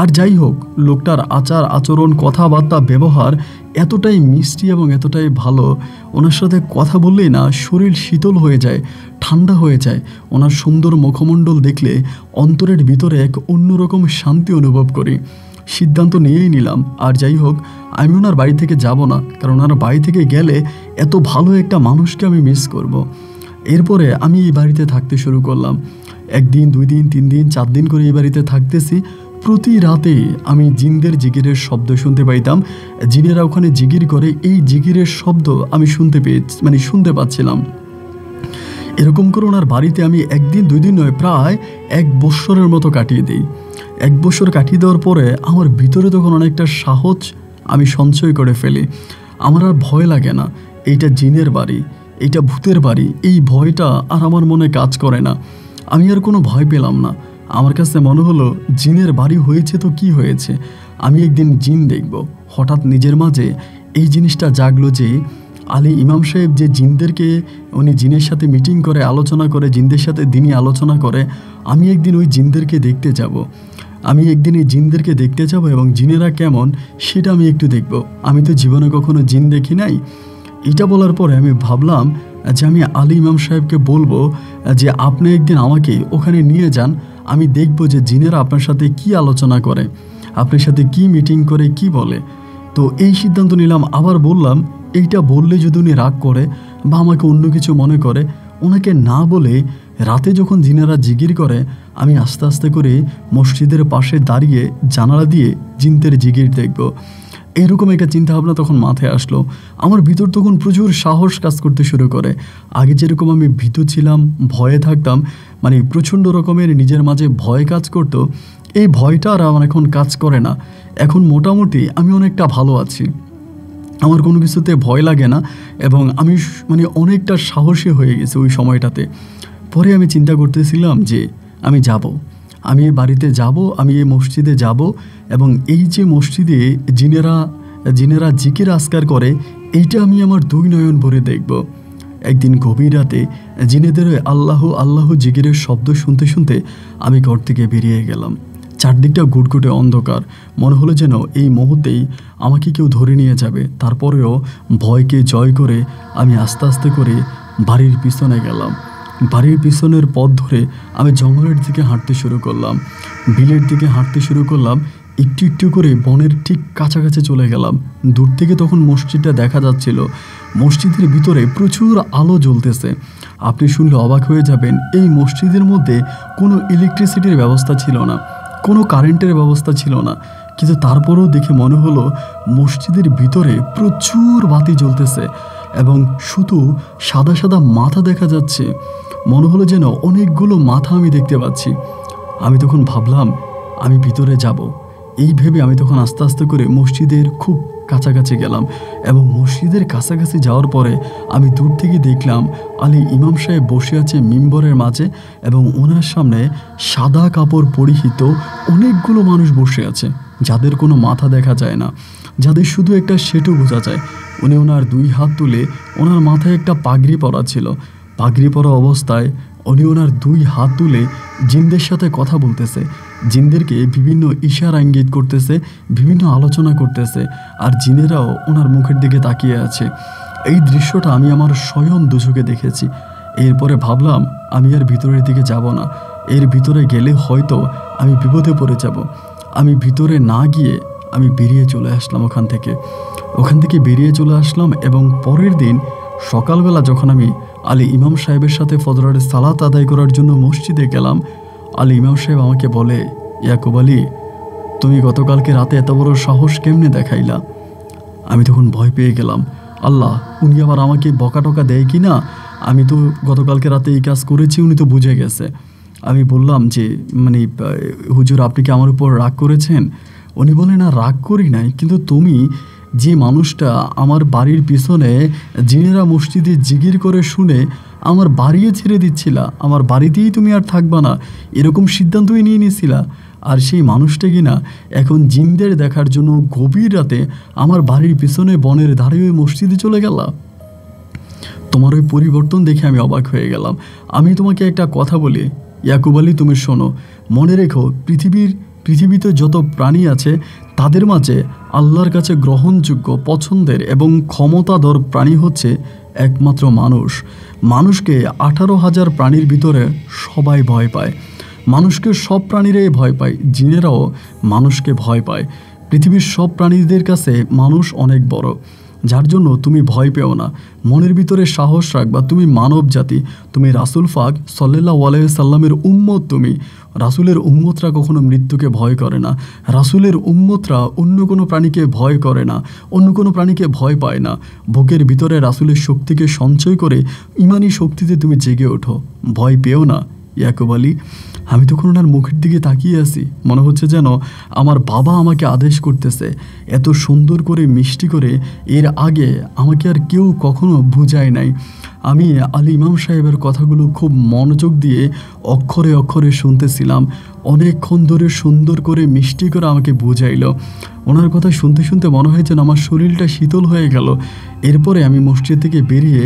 Speaker 1: আর যাই হোক, লোকটার আচার আচরণ কথাবার্তা ব্যবহার এতটাই মিষ্টি এবং এতটাই ভালো, ওনার সাথে কথা বললেই না শরীর শীতল হয়ে যায়, ঠান্ডা হয়ে যায়। ওনার সুন্দর মুখমণ্ডল দেখলে অন্তরের ভিতরে এক অন্যরকম শান্তি অনুভব করি। সিদ্ধান্ত নিয়েই নিলাম, আর যাই হোক, আমি ওনার বাড়ি থেকে যাব না, কারণ ওনার বাড়ি থেকে গেলে এত ভালো একটা মানুষকে আমি মিস করব। এরপরে আমি এই বাড়িতে থাকতে শুরু করলাম। 1 দিন 2 দিন 3 দিন 4 দিন করে এই বাড়িতে থাকতেছি। প্রতি রাতে আমি জিনদের জিগিরের শব্দ শুনতে পাইতাম। জিনেরা ওখানে জিগির করে, এই জিগিরের শব্দ আমি শুনতে পাচ্ছিলাম। এরকম করে ওনার বাড়িতে আমি 1 দিন 2 দিন নয়, প্রায় 1 বৎসরের মতো কাটিয়ে দিই। 1 বছর কাটিয়ে দেওয়ার পরে আমার ভিতরে তখন অনেকটা সাহস আমি সঞ্চয় করে ফেলি। আমার আর ভয় লাগে না। এইটা জিনের বাড়ি, এইটা ভূতের বাড়ি, এই ভয়টা আর আমার মনে কাজ করে না। আমি আর কোনো ভয় পেলাম না। আমার কাছে মনে হলো জিনের বাড়ি হয়েছে তো কি হয়েছে, আমি একদিন জিন দেখব। হঠাৎ নিজের মাঝে এই জিনিসটা জাগলো যে আলী ইমাম সাহেব যে জিনদেরকে, উনি জিনের সাথে মিটিং করে, আলোচনা করে, জিনদের সাথে দিনই আলোচনা করে, আমি একদিন ওই জিনদেরকে দেখতে যাব। আমি একদিন এই জিনদেরকে দেখতে যাব এবং জিনেরা কেমন সেটা আমি একটু দেখব। আমি তো জীবনে কখনো জিন দেখি নাই। এটা বলার পরে আমি ভাবলাম যে আমি আলী ইমাম সাহেবকে বলবো যে আপনি একদিন আমাকে ওখানে নিয়ে যান, আমি দেখব যে জিনেরা আপনার সাথে কি আলোচনা করে, আপনার সাথে কি মিটিং করে, কি বলে। তো এই সিদ্ধান্ত নিলাম। আবার বললাম, এইটা বললে যদি উনি রাগ করে বা আমাকে অন্য কিছু মনে করে, ওনাকে না বলে রাতে যখন জিনেরা জিগির করে, আমি আস্তে আস্তে করে মসজিদের পাশে দাঁড়িয়ে জানালা দিয়ে জিনদের জিগির দেখব। এইরকম একটা চিন্তাভাবনা তখন মাথায় আসলো। আমার ভিতর তখন প্রচুর সাহস কাজ করতে শুরু করে। আগে যেরকম আমি ভীতু ছিলাম, ভয়ে থাকতাম, প্রচণ্ড রকমের নিজের মাঝে ভয় কাজ করতো, এই ভয়টা আর আমার এখন কাজ করে না। এখন মোটামুটি আমি অনেকটা ভালো আছি, আমার কোনো কিছুতে ভয় লাগে না এবং আমি অনেকটা সাহসী হয়ে গেছি ওই সময়টাতে। পরে আমি চিন্তা করতেছিলাম যে আমি যাব, আমি এই বাড়িতে যাব, আমি এই মসজিদে যাব এবং এই যে মসজিদে জিনেরা জিকির আজকার করে, এইটা আমি আমার 2 নয়ন ভরে দেখব। একদিন গভীর রাতে জিনেদের আল্লাহ আল্লাহ জিকিরের শব্দ শুনতে শুনতে আমি ঘর থেকে বেরিয়ে গেলাম। চারদিকটা গুটগুটে অন্ধকার, মনে হলো যেন এই মুহূর্তেই আমাকে কেউ ধরে নিয়ে যাবে। তারপরেও ভয়কে জয় করে আমি আস্তে আস্তে করে বাড়ির পিছনে গেলাম। বাড়ির পিছনের পথ ধরে আমি জঙ্গলের দিকে হাঁটতে শুরু করলাম, বিলের দিকে হাঁটতে শুরু করলাম। একটু একটু করে বনের ঠিক কাছাকাছি চলে গেলাম। দূর থেকে তখন মসজিদটা দেখা যাচ্ছিল। মসজিদের ভিতরে প্রচুর আলো জ্বলতেছে। আপনি শুনলে অবাক হয়ে যাবেন, এই মসজিদের মধ্যে কোনো ইলেকট্রিসিটির ব্যবস্থা ছিল না, কোনো কারেন্টের ব্যবস্থা ছিল না, কিন্তু তারপরেও দেখে মনে হলো মসজিদের ভিতরে প্রচুর বাতি জ্বলতেছে এবং শুধু সাদা সাদা মাথা দেখা যাচ্ছে। মনে হলো যেন অনেকগুলো মাথা আমি দেখতে পাচ্ছি। আমি তখন ভাবলাম আমি ভিতরে যাব। এই ভেবে আমি তখন আস্তে আস্তে করে মসজিদের খুব কাছাকাছি গেলাম এবং মসজিদের কাছাকাছি যাওয়ার পরে আমি দূর থেকে দেখলাম আলী ইমাম সাহেব বসে আছে মিম্বরের মাঝে এবং ওনার সামনে সাদা কাপড় পরিহিত অনেকগুলো মানুষ বসে আছে, যাদের কোনো মাথা দেখা যায় না, যাদের শুধু একটা সেটু বোঝা যায়। উনি ওনার 2 হাত তুলে, ওনার মাথায় একটা পাগড়ি পরা ছিল, পাগড়ি পরা অবস্থায় উনি ওনার 2 হাত তুলে জিনদের সাথে কথা বলতেছে, জিনদেরকে বিভিন্ন ইশারা ইঙ্গিত করতেছে, বিভিন্ন আলোচনা করতেছে, আর জিনেরাও ওনার মুখের দিকে তাকিয়ে আছে। এই দৃশ্যটা আমি আমার স্বয়ং দুচোখে দেখেছি। এরপরে ভাবলাম আমি আর ভিতরের দিকে যাব না, এর ভিতরে গেলে হয়তো আমি বিপদে পড়ে যাব। আমি ভিতরে না গিয়ে আমি বেরিয়ে চলে আসলাম ওখান থেকে বেরিয়ে চলে আসলাম এবং পরের দিন সকালবেলা যখন আমি আলী ইমাম সাহেবের সাথে ফজরের সালাত আদায় করার জন্য মসজিদে গেলাম, আলী ইমাম সাহেব আমাকে বলে, ইয়াকুব আলী, তুমি গতকালকে রাতে এত বড় সাহস কেমনে দেখাইলা? আমি তখন ভয় পেয়ে গেলাম, আল্লাহ উনি আবার আমাকে বকা টকা দেয় কি না, আমি তো গতকালকে রাতে এই কাজ করেছি, উনি তো বুঝে গেছে। আমি বললাম যে মানে হুজুর আপনি কি আমার উপর রাগ করেছেন? উনি বলে না রাগ করি নাই, কিন্তু তুমি যে মানুষটা আমার বাড়ির পিছনে জিনেরা মসজিদে জিকির করে শুনে আমার বাড়িয়ে ছেড়ে দিচ্ছিলা, আমার বাড়িতেই তুমি আর থাকবা না, এরকম সিদ্ধান্তই নিয়ে নিয়েছিলা, আর সেই মানুষটা কিনা এখন জিনদের দেখার জন্য গভীর রাতে আমার বাড়ির পিছনে বনের ধারে ওই মসজিদে চলে গেলা। তোমার ওই পরিবর্তন দেখে আমি অবাক হয়ে গেলাম। আমি তোমাকে একটা কথা বলি ইয়াকুব আলী, তুমি শোনো, মনে রেখো পৃথিবীতে যত প্রাণী আছে তাদের মাঝে আল্লাহর কাছে গ্রহণযোগ্য, পছন্দের এবং ক্ষমতাধর প্রাণী হচ্ছে একমাত্র মানুষ। মানুষকে 18,000 প্রাণীর ভিতরে সবাই ভয় পায়। মানুষকে সব প্রাণীরাই ভয় পায়, জিনেরাও মানুষকে ভয় পায়। পৃথিবীর সব প্রাণীদের কাছে মানুষ অনেক বড়, যার জন্য তুমি ভয় পেও না। মনের ভিতরে সাহস রাখবা, তুমি মানব জাতি, তুমি রাসূল পাক সাল্লাল্লাহু আলাইহি সাল্লামের উম্মত। তুমি রাসূলের উম্মতরা কখনো মৃত্যুকে ভয় করে না। রাসূলের উম্মতরা অন্য কোনো প্রাণীকে ভয় করে না, অন্য কোনো প্রাণীকে ভয় পায় না। বুকের ভিতরে রাসূলের শক্তিকে সঞ্চয় করে ইমানি শক্তিতে তুমি জেগে ওঠো, ভয় পেও না ইয়াকুব আলী। আমি তখন ওনার মুখের দিকে তাকিয়ে আছি, মনে হচ্ছে যেন আমার বাবা আমাকে আদেশ করতেছে। এত সুন্দর করে মিষ্টি করে এর আগে আমাকে আর কেউ কখনো বুঝায় নাই। আমি আলী ইমাম সাহেবের কথাগুলো খুব মনোযোগ দিয়ে অক্ষরে অক্ষরে শুনতেছিলাম। অনেকক্ষণ ধরে সুন্দর করে মিষ্টি করে আমাকে বুঝাইল। ওনার কথা শুনতে শুনতে মনে হয় যেন আমার শরীরটা শীতল হয়ে গেল। এরপরে আমি মসজিদ থেকে বেরিয়ে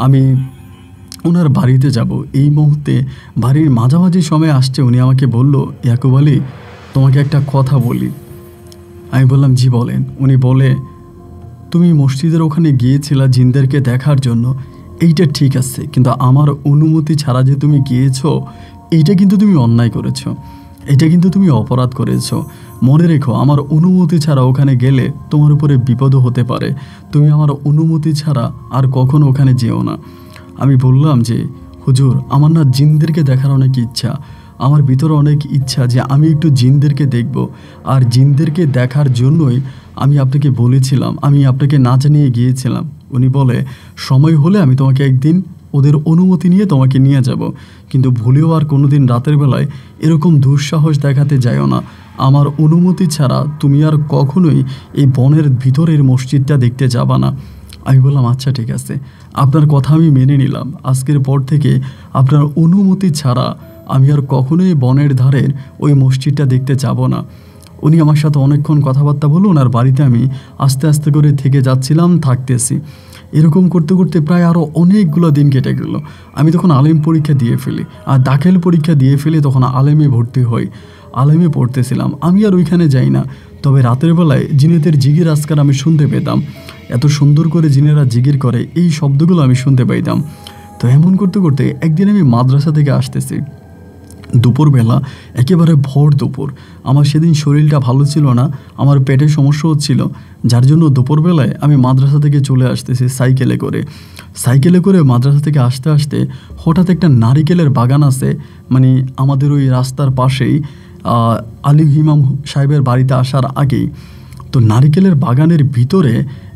Speaker 1: আমি ওনার বাড়িতে যাব। এই মুহূর্তে বাড়ির মাঝামাঝি সময় আসছে, উনি আমাকে বলল, ইয়াকুব আলী তোমাকে একটা কথা বলি। আমি বললাম জি বলেন। উনি বলে, তুমি মসজিদের ওখানে গিয়েছিলা জিনদেরকে দেখার জন্য, এইটা ঠিক আছে, কিন্তু আমার অনুমতি ছাড়া যে তুমি গিয়েছো এইটা কিন্তু তুমি অন্যায় করেছো, এটা কিন্তু তুমি অপরাধ করেছো। মনে রেখো আমার অনুমতি ছাড়া ওখানে গেলে তোমার উপরে বিপদও হতে পারে। তুমি আমার অনুমতি ছাড়া আর কখনো ওখানে যেও না। আমি বললাম যে হুজুর আমার না জিনদেরকে দেখার অনেক ইচ্ছা, আমার ভিতরে অনেক ইচ্ছা যে আমি একটু জিনদেরকে দেখব, আর জিনদেরকে দেখার জন্যই আমি আপনাকে বলেছিলাম, আমি আপনাকে না জানিয়ে গিয়েছিলাম। উনি বলে সময় হলে আমি তোমাকে একদিন ওদের অনুমতি নিয়ে তোমাকে নিয়ে যাব, কিন্তু ভুলেও আর কোনো দিন রাতের বেলায় এরকম দুঃসাহস দেখাতে যাইও না। আমার অনুমতি ছাড়া তুমি আর কখনোই এই বনের ভিতরের মসজিদটা দেখতে যাবা না। আমি বললাম আচ্ছা ঠিক আছে, আপনার কথা আমি মেনে নিলাম। আজকের পর থেকে আপনার অনুমতি ছাড়া আমি আর কখনোই বনের ধারের ওই মসজিদটা দেখতে যাব না। উনি আমার সাথে অনেকক্ষণ কথাবার্তা বলুন, আর বাড়িতে আমি আস্তে আস্তে করে থেকে যাচ্ছিলাম, থাকতেছি। এরকম করতে করতে প্রায় আরও অনেকগুলো দিন কেটে গেল। আমি তখন আলেম পরীক্ষা দিয়ে ফেলি, আর দাখিল পরীক্ষা দিয়ে ফেলি, তখন আলেমে ভর্তি হই। আলেমে পড়তেছিলাম, আমি আর ওইখানে যাই না। তবে রাতের বেলায় জিনেদের জিগির আজকাল আমি শুনতে পেতাম, এত সুন্দর করে জিনেরা জিগির করে এই শব্দগুলো আমি শুনতে পাইতাম। তো এমন করতে করতে একদিন আমি মাদ্রাসা থেকে আসতেছি, দুপুরবেলা, একেবারে ভোর দুপুর। আমার সেদিন শরীরটা ভালো ছিল না, আমার পেটের সমস্যা হচ্ছিল, যার জন্য দুপুরবেলায় আমি মাদ্রাসা থেকে চলে আসতেছি সাইকেলে করে মাদ্রাসা থেকে আসতে আসতে হঠাৎ একটা নারিকেলের বাগান আছে, মানে আমাদের ওই রাস্তার পাশেই, আলী ইমাম সাহেবের বাড়িতে আসার আগেই। তো নারিকেলের বাগানের ভিতরে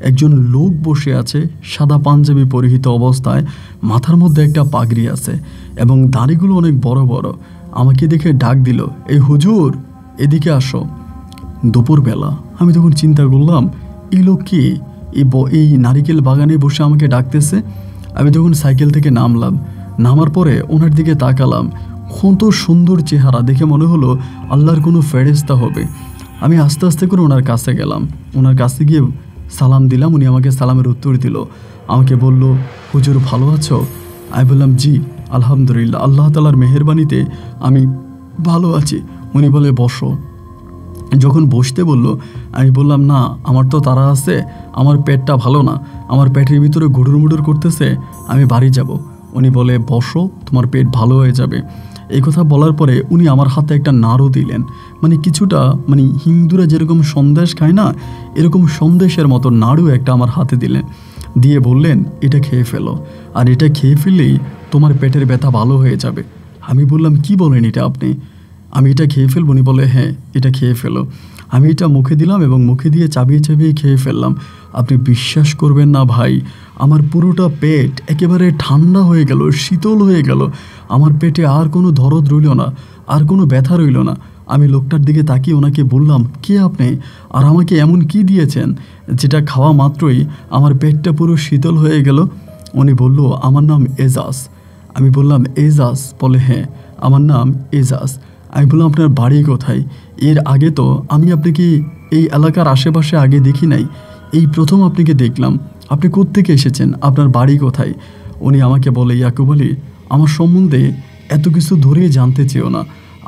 Speaker 1: একজন লোক বসে আছে, সাদা পাঞ্জাবি পরিহিত অবস্থায়, মাথার মধ্যে একটা পাগড়ি আছে এবং দাড়িগুলো অনেক বড় বড়। আমাকে দেখে ডাক দিল, এই হুজুর এদিকে আসো। দুপুরবেলা আমি তখন চিন্তা করলাম এই লোক কি, এই নারিকেল বাগানে বসে আমাকে ডাকতেছে। আমি তখন সাইকেল থেকে নামার পরে ওনার দিকে তাকালাম। কত সুন্দর চেহারা, দেখে মনে হলো আল্লাহর কোনো ফেরেশতা হবে। আমি আস্তে আস্তে করে ওনার কাছে গেলাম, ওনার কাছে গিয়ে সালাম দিলাম। উনি আমাকে সালামের উত্তর দিল, আমাকে বলল, হুজুর ভালো আছো? আমি বললাম জি আলহামদুলিল্লাহ, আল্লাহ তাআলার মেহেরবানিতে আমি ভালো আছি। উনি বলে বসো। যখন বসতে বলল, আমি বললাম না, আমার তো তাড়া আছে, আমার পেটটা ভালো না, আমার পেটের ভিতরে গুড়ুর মুড়ুর করতেছে, আমি বাড়ি যাব। উনি বলে বসো, তোমার পেট ভালো হয়ে যাবে। এই কথা বলার পরে উনি আমার হাতে একটা নাড়ু দিলেন, মানে কিছুটা, মানে হিন্দুরা যেরকম সন্দেশ খায় না, এরকম সন্দেশের মতো নাড়ু একটা আমার হাতে দিলেন, দিয়ে বললেন এটা খেয়ে ফেলো, আর এটা খেয়ে ফেললেই তোমার পেটের ব্যথা ভালো হয়ে যাবে। আমি বললাম কি বলেন এটা আপনি, আমি এটা খেয়ে ফেলবো? উনি বলে হ্যাঁ এটা খেয়ে ফেলো। আমি এটা মুখে দিলাম এবং মুখে দিয়ে চাবিয়ে চাবিয়ে খেয়ে ফেললাম। আপনি বিশ্বাস করবেন না ভাই, আমার পুরোটা পেট একেবারে ঠান্ডা হয়ে গেল, শীতল হয়ে গেল। আমার পেটে আর কোনো দরদ রইল না, আর কোনো ব্যথা রইল না। আমি লোকটার দিকে তাকিয়ে ওনাকে বললাম, কে আপনি, আর আমাকে এমন কি দিয়েছেন যেটা খাওয়া মাত্রই আমার পেটটা পুরো শীতল হয়ে গেল? উনি বলল, আমার নাম এজাজ। আমি বললাম, এজাজ? বলে, হ্যাঁ আমার নাম এজাজ। আমি বললাম, আপনার বাড়ি কোথায়? এর আগে তো আমি আপনাকে এই এলাকার আশেপাশে আগে দেখি নাই, এই প্রথম আপনাকে দেখলাম। আপনি কোত্থেকে এসেছেন? আপনার বাড়ি কোথায়? উনি আমাকে বলে, ইয়াকুব আলী, আমার সম্বন্ধে এত কিছু ধরে জানতে চেও না।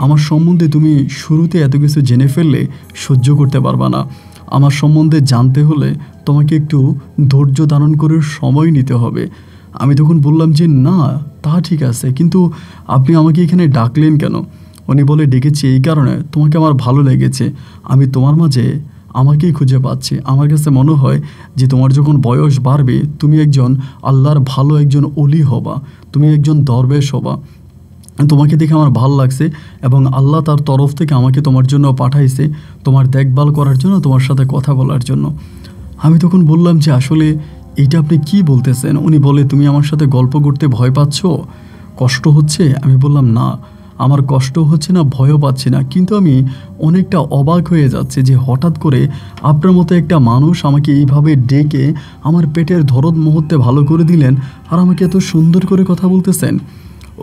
Speaker 1: আমার সম্বন্ধে তুমি শুরুতে এত কিছু জেনে ফেললে সহ্য করতে পারবা না। আমার সম্বন্ধে জানতে হলে তোমাকে একটু ধৈর্য ধারণ করে সময় নিতে হবে। আমি তখন বললাম যে না, তা ঠিক আছে, কিন্তু আপনি আমাকে এখানে ডাকলেন কেন? উনি বলে, ডেকেছি এই কারণে, তোমাকে আমার ভালো লেগেছে। আমি তোমার মাঝে আমাকেই খুঁজে পাচ্ছি। আমার কাছে মনে হয় যে তোমার যখন বয়স বাড়বে তুমি একজন আল্লাহর ভালো একজন অলি হবা, তুমি একজন দরবেশ হবা। তোমাকে দেখে আমার ভালো লাগছে এবং আল্লাহ তার তরফ থেকে আমাকে তোমার জন্য পাঠাইছে, তোমার দেখভাল করার জন্য, তোমার সাথে কথা বলার জন্য। আমি তখন বললাম যে আসলে এইটা আপনি কি বলতেছেন? উনি বলে, তুমি আমার সাথে গল্প করতে ভয় পাচ্ছ, কষ্ট হচ্ছে? আমি বললাম, না আমার কষ্ট হচ্ছে না, ভয়ও পাচ্ছি না, কিন্তু আমি অনেকটা অবাক হয়ে যাচ্ছে যে হঠাৎ করে আপনার মতো একটা মানুষ আমাকে এইভাবে ডেকে আমার পেটের ধরদ মুহূর্তে ভালো করে দিলেন আর আমাকে এত সুন্দর করে কথা বলতেছেন।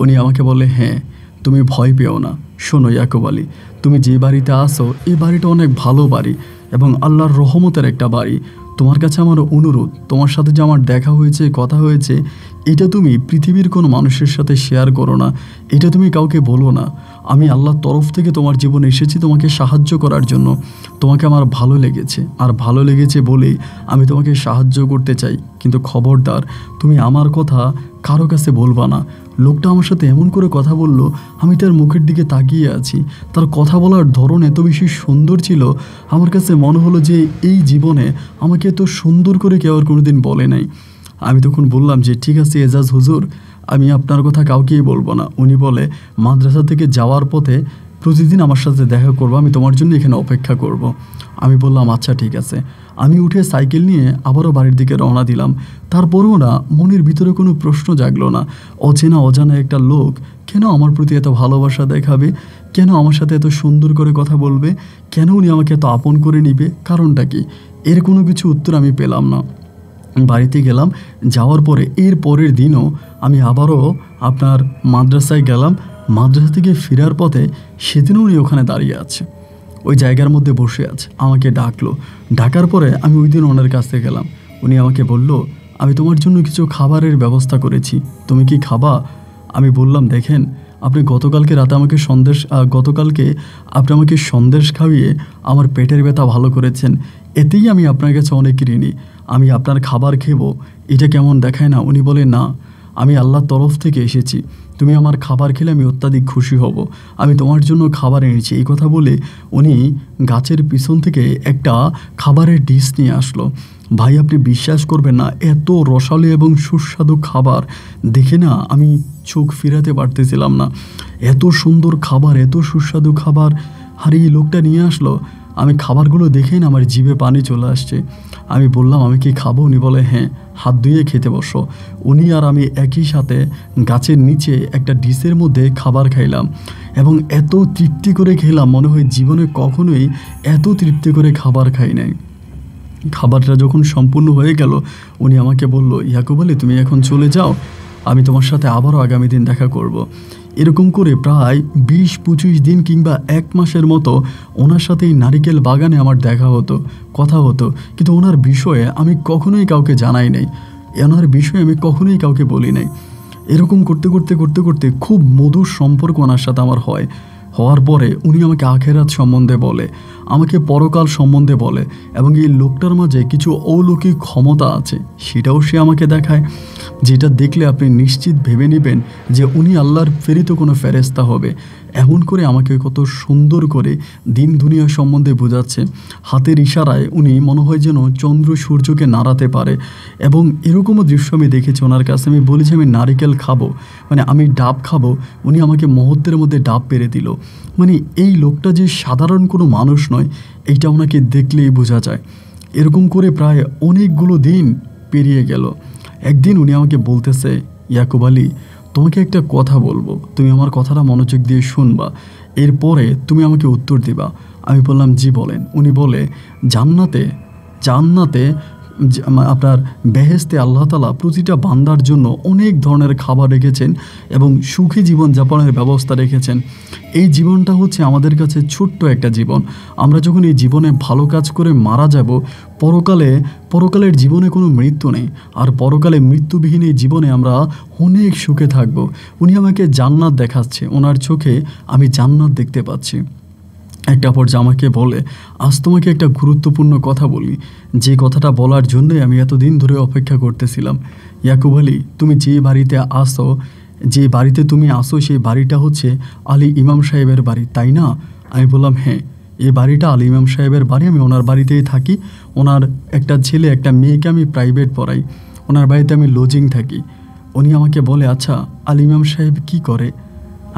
Speaker 1: উনি আমাকে বলে, হ্যাঁ তুমি ভয় পেও না। শোনো ইয়াকুব আলী, তুমি যে বাড়িতে আসো এই বাড়িটা অনেক ভালো বাড়ি এবং আল্লাহর রহমতের একটা বাড়ি। তোমার কাছে আমার অনুরোধ, তোমার সাথে যে আমার দেখা হয়েছে, কথা হয়েছে, এটা তুমি পৃথিবীর কোনো মানুষের সাথে শেয়ার করো না, এটা তুমি কাউকে বলো না। আমি আল্লাহর তরফ থেকে তোমার জীবনে এসেছি তোমাকে সাহায্য করার জন্য। তোমাকে আমার ভালো লেগেছে, আর ভালো লেগেছে বলেই আমি তোমাকে সাহায্য করতে চাই, কিন্তু খবরদার তুমি আমার কথা কারো কাছে বলবা না। লোকটা আমার সাথে এমন করে কথা বলল, আমি তার মুখের দিকে তাকিয়ে আছি। তার কথা বলার ধরন এত বেশি সুন্দর ছিল, আমার কাছে মনে হলো যে এই জীবনে আমাকে এত সুন্দর করে কেউ আর কোনোদিন বলে নাই। আমি তখন বললাম যে ঠিক আছে এজাজ হুজুর, আমি আপনার কথা কাউকেই বলবো না। উনি বলে, মাদ্রাসা থেকে যাওয়ার পথে প্রতিদিন আমার সাথে দেখা করবো, আমি তোমার জন্য এখানে অপেক্ষা করব। আমি বললাম, আচ্ছা ঠিক আছে। আমি উঠে সাইকেল নিয়ে আবারও বাড়ির দিকে রওনা দিলাম। তারপরেও না মনের ভিতরে কোনো প্রশ্ন জাগলো না, অচেনা অজানা একটা লোক কেন আমার প্রতি এত ভালোবাসা দেখাবে, কেন আমার সাথে এত সুন্দর করে কথা বলবে, কেন উনি আমাকে এত আপন করে নিবে, কারণটা কি? এর কোনো কিছু উত্তর আমি পেলাম না। বাড়িতে গেলাম, যাওয়ার পরে এর পরের দিনও আমি আবারও আপনার মাদ্রাসায় গেলাম। মাদ্রাসা থেকে ফেরার পথে সেদিনও উনি ওখানে দাঁড়িয়ে আছে, ওই জায়গার মধ্যে বসে আছে। আমাকে ডাকলো, ডাকার পরে আমি ওই দিন ওনার কাছে গেলাম। উনি আমাকে বলল, আমি তোমার জন্য কিছু খাবারের ব্যবস্থা করেছি, তুমি কি খাবা? আমি বললাম, দেখেন আপনি গতকালকে আপনি আমাকে সন্দেশ খাইয়ে আমার পেটের ব্যথা ভালো করেছেন, এতেই আমি আপনার কাছে অনেক ঋণী। আমি আপনার খাবার খেবো, এটা কেমন দেখায় না? উনি বলে, না আমি আল্লাহর তরফ থেকে এসেছি, তুমি আমার খাবার খেলে আমি অত্যাধিক খুশি হব, আমি তোমার জন্য খাবার এনেছি। এই কথা বলে উনি গাছের পিছন থেকে একটা খাবারের ডিশ নিয়ে আসলো। ভাই আপনি বিশ্বাস করবেন না, এত রসালো এবং সুস্বাদু খাবার দেখে না আমি চোখ ফিরাতে পারতেছিলাম না। এত সুন্দর খাবার, এত সুস্বাদু খাবার, আর এই লোকটা নিয়ে আসলো। আমি খাবারগুলো দেখেই না আমার জিভে পানি চলে আসছে। আমি বললাম, আমি কি খাবো? উনি বলে, হ্যাঁ হাত ধুয়ে খেতে বসো। উনি আর আমি একই সাথে গাছের নিচে একটা ডিশের মধ্যে খাবার খাইলাম এবং এত তৃপ্তি করে খেলাম, মনে হয় জীবনে কখনোই এত তৃপ্তি করে খাবার খাই নাই। খাবারটা যখন সম্পূর্ণ হয়ে গেল, উনি আমাকে বলল, ইয়াকুব আলী তুমি এখন চলে যাও, আমি তোমার সাথে আবারও আগামী দিন দেখা করব। এরকম করে প্রায় 20-25 দিন কিংবা 1 মাসের মতো ওনার সাথে এই নারিকেল বাগানে আমার দেখা হতো, কথা হতো, কিন্তু ওনার বিষয়ে আমি কখনোই কাউকে জানাই নাই, ওনার বিষয়ে আমি কখনোই কাউকে বলি নাই। এরকম করতে করতে করতে করতে খুব মধুর সম্পর্ক ওনার সাথে আমার হওয়ার পরে উনি আমাকে আখেরাত সম্বন্ধে বলে, আমাকে পরকাল সম্বন্ধে বলে, এবং এই লোকটার মাঝে কিছু অলৌকিক ক্ষমতা আছে সেটাও সে আমাকে দেখায়, যেটা দেখলে আপনি নিশ্চিত ভেবে নেবেন যে উনি আল্লাহর প্রেরিত কোনো ফেরেশতা হবে। এমন করে আমাকে কত সুন্দর করে দিন দুনিয়া সম্বন্ধে বোঝাচ্ছে। হাতের ইশারায় উনি মনে হয় যেন চন্দ্র সূর্যকে নাড়াতে পারে। এবং এরকমও দৃশ্য আমি দেখেছি ওনার কাছে। আমি বলেছি আমি নারিকেল খাবো, মানে আমি ডাব খাবো, উনি আমাকে মুহূর্তের মধ্যে ডাব পেরে দিল। মানে এই লোকটা যে সাধারণ কোনো মানুষ নয়, এইটা ওনাকে দেখলেই বোঝা যায়। এরকম করে প্রায় অনেকগুলো দিন পেরিয়ে গেল। একদিন উনি আমাকে বলতেছে, ইয়াকুব আলী, তোমাকে একটা কথা বলবো, তুমি আমার কথাটা মনোযোগ দিয়ে শুনবা, এরপরে তুমি আমাকে উত্তর দিবা। আমি বললাম, জি বলেন। উনি বলে, জান্নাতে জান্নাতে আপনার বেহেশতে আল্লাহ তাআলা প্রতিটা বান্দার জন্য অনেক ধরনের খাবার রেখেছেন এবং সুখী জীবনযাপনের ব্যবস্থা রেখেছেন। এই জীবনটা হচ্ছে আমাদের কাছে ছোট্ট একটা জীবন। আমরা যখন এই জীবনে ভালো কাজ করে মারা যাব, পরকালের জীবনে কোনো মৃত্যু নেই, আর পরকালে মৃত্যুবিহীন এই জীবনে আমরা অনেক সুখে থাকব। উনি আমাকে জান্নাত দেখাচ্ছে, ওনার চোখে আমি জান্নাত দেখতে পাচ্ছি। একটা পর্যায়ে আমাকে বলে, আজ তোমাকে একটা গুরুত্বপূর্ণ কথা বলি, যে কথাটা বলার জন্যই আমি এতদিন ধরে অপেক্ষা করতেছিলাম। ইয়াকুব আলী, তুমি যে বাড়িতে আসো, যে বাড়িতে তুমি আসো, সেই বাড়িটা হচ্ছে আলী ইমাম সাহেবের বাড়ি, তাই না? আমি বললাম, হ্যাঁ, এই বাড়িটা আলী ইমাম সাহেবের বাড়ি, আমি ওনার বাড়িতেই থাকি। ওনার একটা ছেলে একটা মেয়েকে আমি প্রাইভেট পড়াই, ওনার বাড়িতে আমি লজিং থাকি। উনি আমাকে বলে, আচ্ছা আলী ইমাম সাহেব কী করে?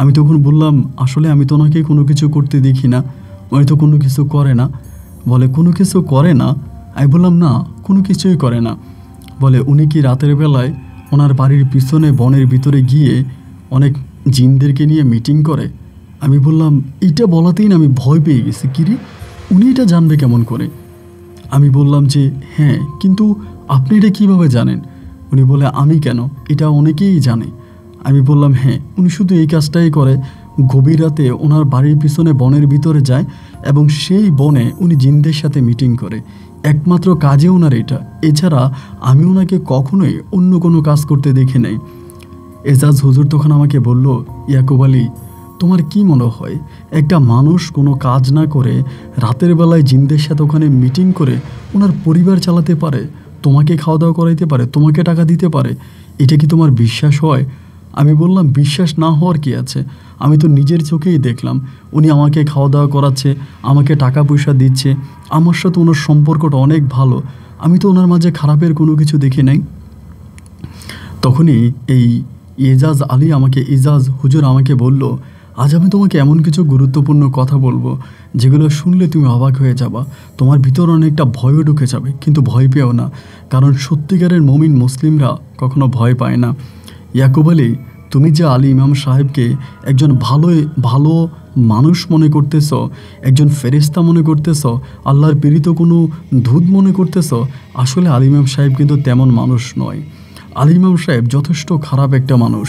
Speaker 1: আমি তখন বললাম, আসলে আমি তো ওনাকে কোনো কিছু করতে দেখি না, উনি তো কোনো কিছু করে না। বলে, কোনো কিছু করে না? আমি বললাম, না, কোনো কিছুই করে না। বলে, উনি কি রাতের বেলায় ওনার বাড়ির পিছনে বনের ভিতরে গিয়ে অনেক জিনদেরকে নিয়ে মিটিং করে? আমি বললাম, এটা বলাতেই না আমি ভয় পেয়ে গেছি, কিরে উনি এটা জানবে কেমন করে? আমি বললাম যে, হ্যাঁ, কিন্তু আপনি এটা কীভাবে জানেন? উনি বলে, আমি কেন, এটা অনেকেই জানে। আমি বললাম, হ্যাঁ, উনি শুধু এই কাজটাই করে, গভীর রাতে ওনার বাড়ির পিছনে বনের ভিতরে যায় এবং সেই বনে উনি জিনদের সাথে মিটিং করে, একমাত্র কাজে ওনার এটা। এছাড়া আমি ওনাকে কখনোই অন্য কোনো কাজ করতে দেখি নাই। এজাজ হুজুর তখন আমাকে বলল, ইয়াকুব আলী, তোমার কি মনে হয় একটা মানুষ কোনো কাজ না করে রাতের বেলায় জিনদের সাথে ওখানে মিটিং করে ওনার পরিবার চালাতে পারে, তোমাকে খাওয়া দাওয়া করাইতে পারে, তোমাকে টাকা দিতে পারে? এটা কি তোমার বিশ্বাস হয়? আমি বললাম, বিশ্বাস না হওয়ার কি আছে, আমি তো নিজের চোখেই দেখলাম। উনি আমাকে খাওয়া দাওয়া করাচ্ছে, আমাকে টাকা পয়সা দিচ্ছে, আমার সাথে ওনার সম্পর্কটা অনেক ভালো, আমি তো ওনার মাঝে খারাপের কোনো কিছু দেখি নাই। তখনই এই এজাজ হুজুর আমাকে বলল, আজ আমি তোমাকে এমন কিছু গুরুত্বপূর্ণ কথা বলবো যেগুলো শুনলে তুমি অবাক হয়ে যাবা, তোমার ভিতর অনেকটা ভয়ও ঢুকে যাবে, কিন্তু ভয় পেও না, কারণ সত্যিকারের মুমিন মুসলিমরা কখনো ভয় পায় না। ইয়াকুব আলী, তুমি যে আলী ইমাম সাহেবকে একজন ভালো মানুষ মনে করতেছ, একজন ফেরেশতা মনে করতেছ, আল্লাহর প্রেরিত কোনো দূত মনে করতেছ, আসলে আলী ইমাম সাহেব কিন্তু তেমন মানুষ নয়। আলী ইমাম সাহেব যথেষ্ট খারাপ একটা মানুষ।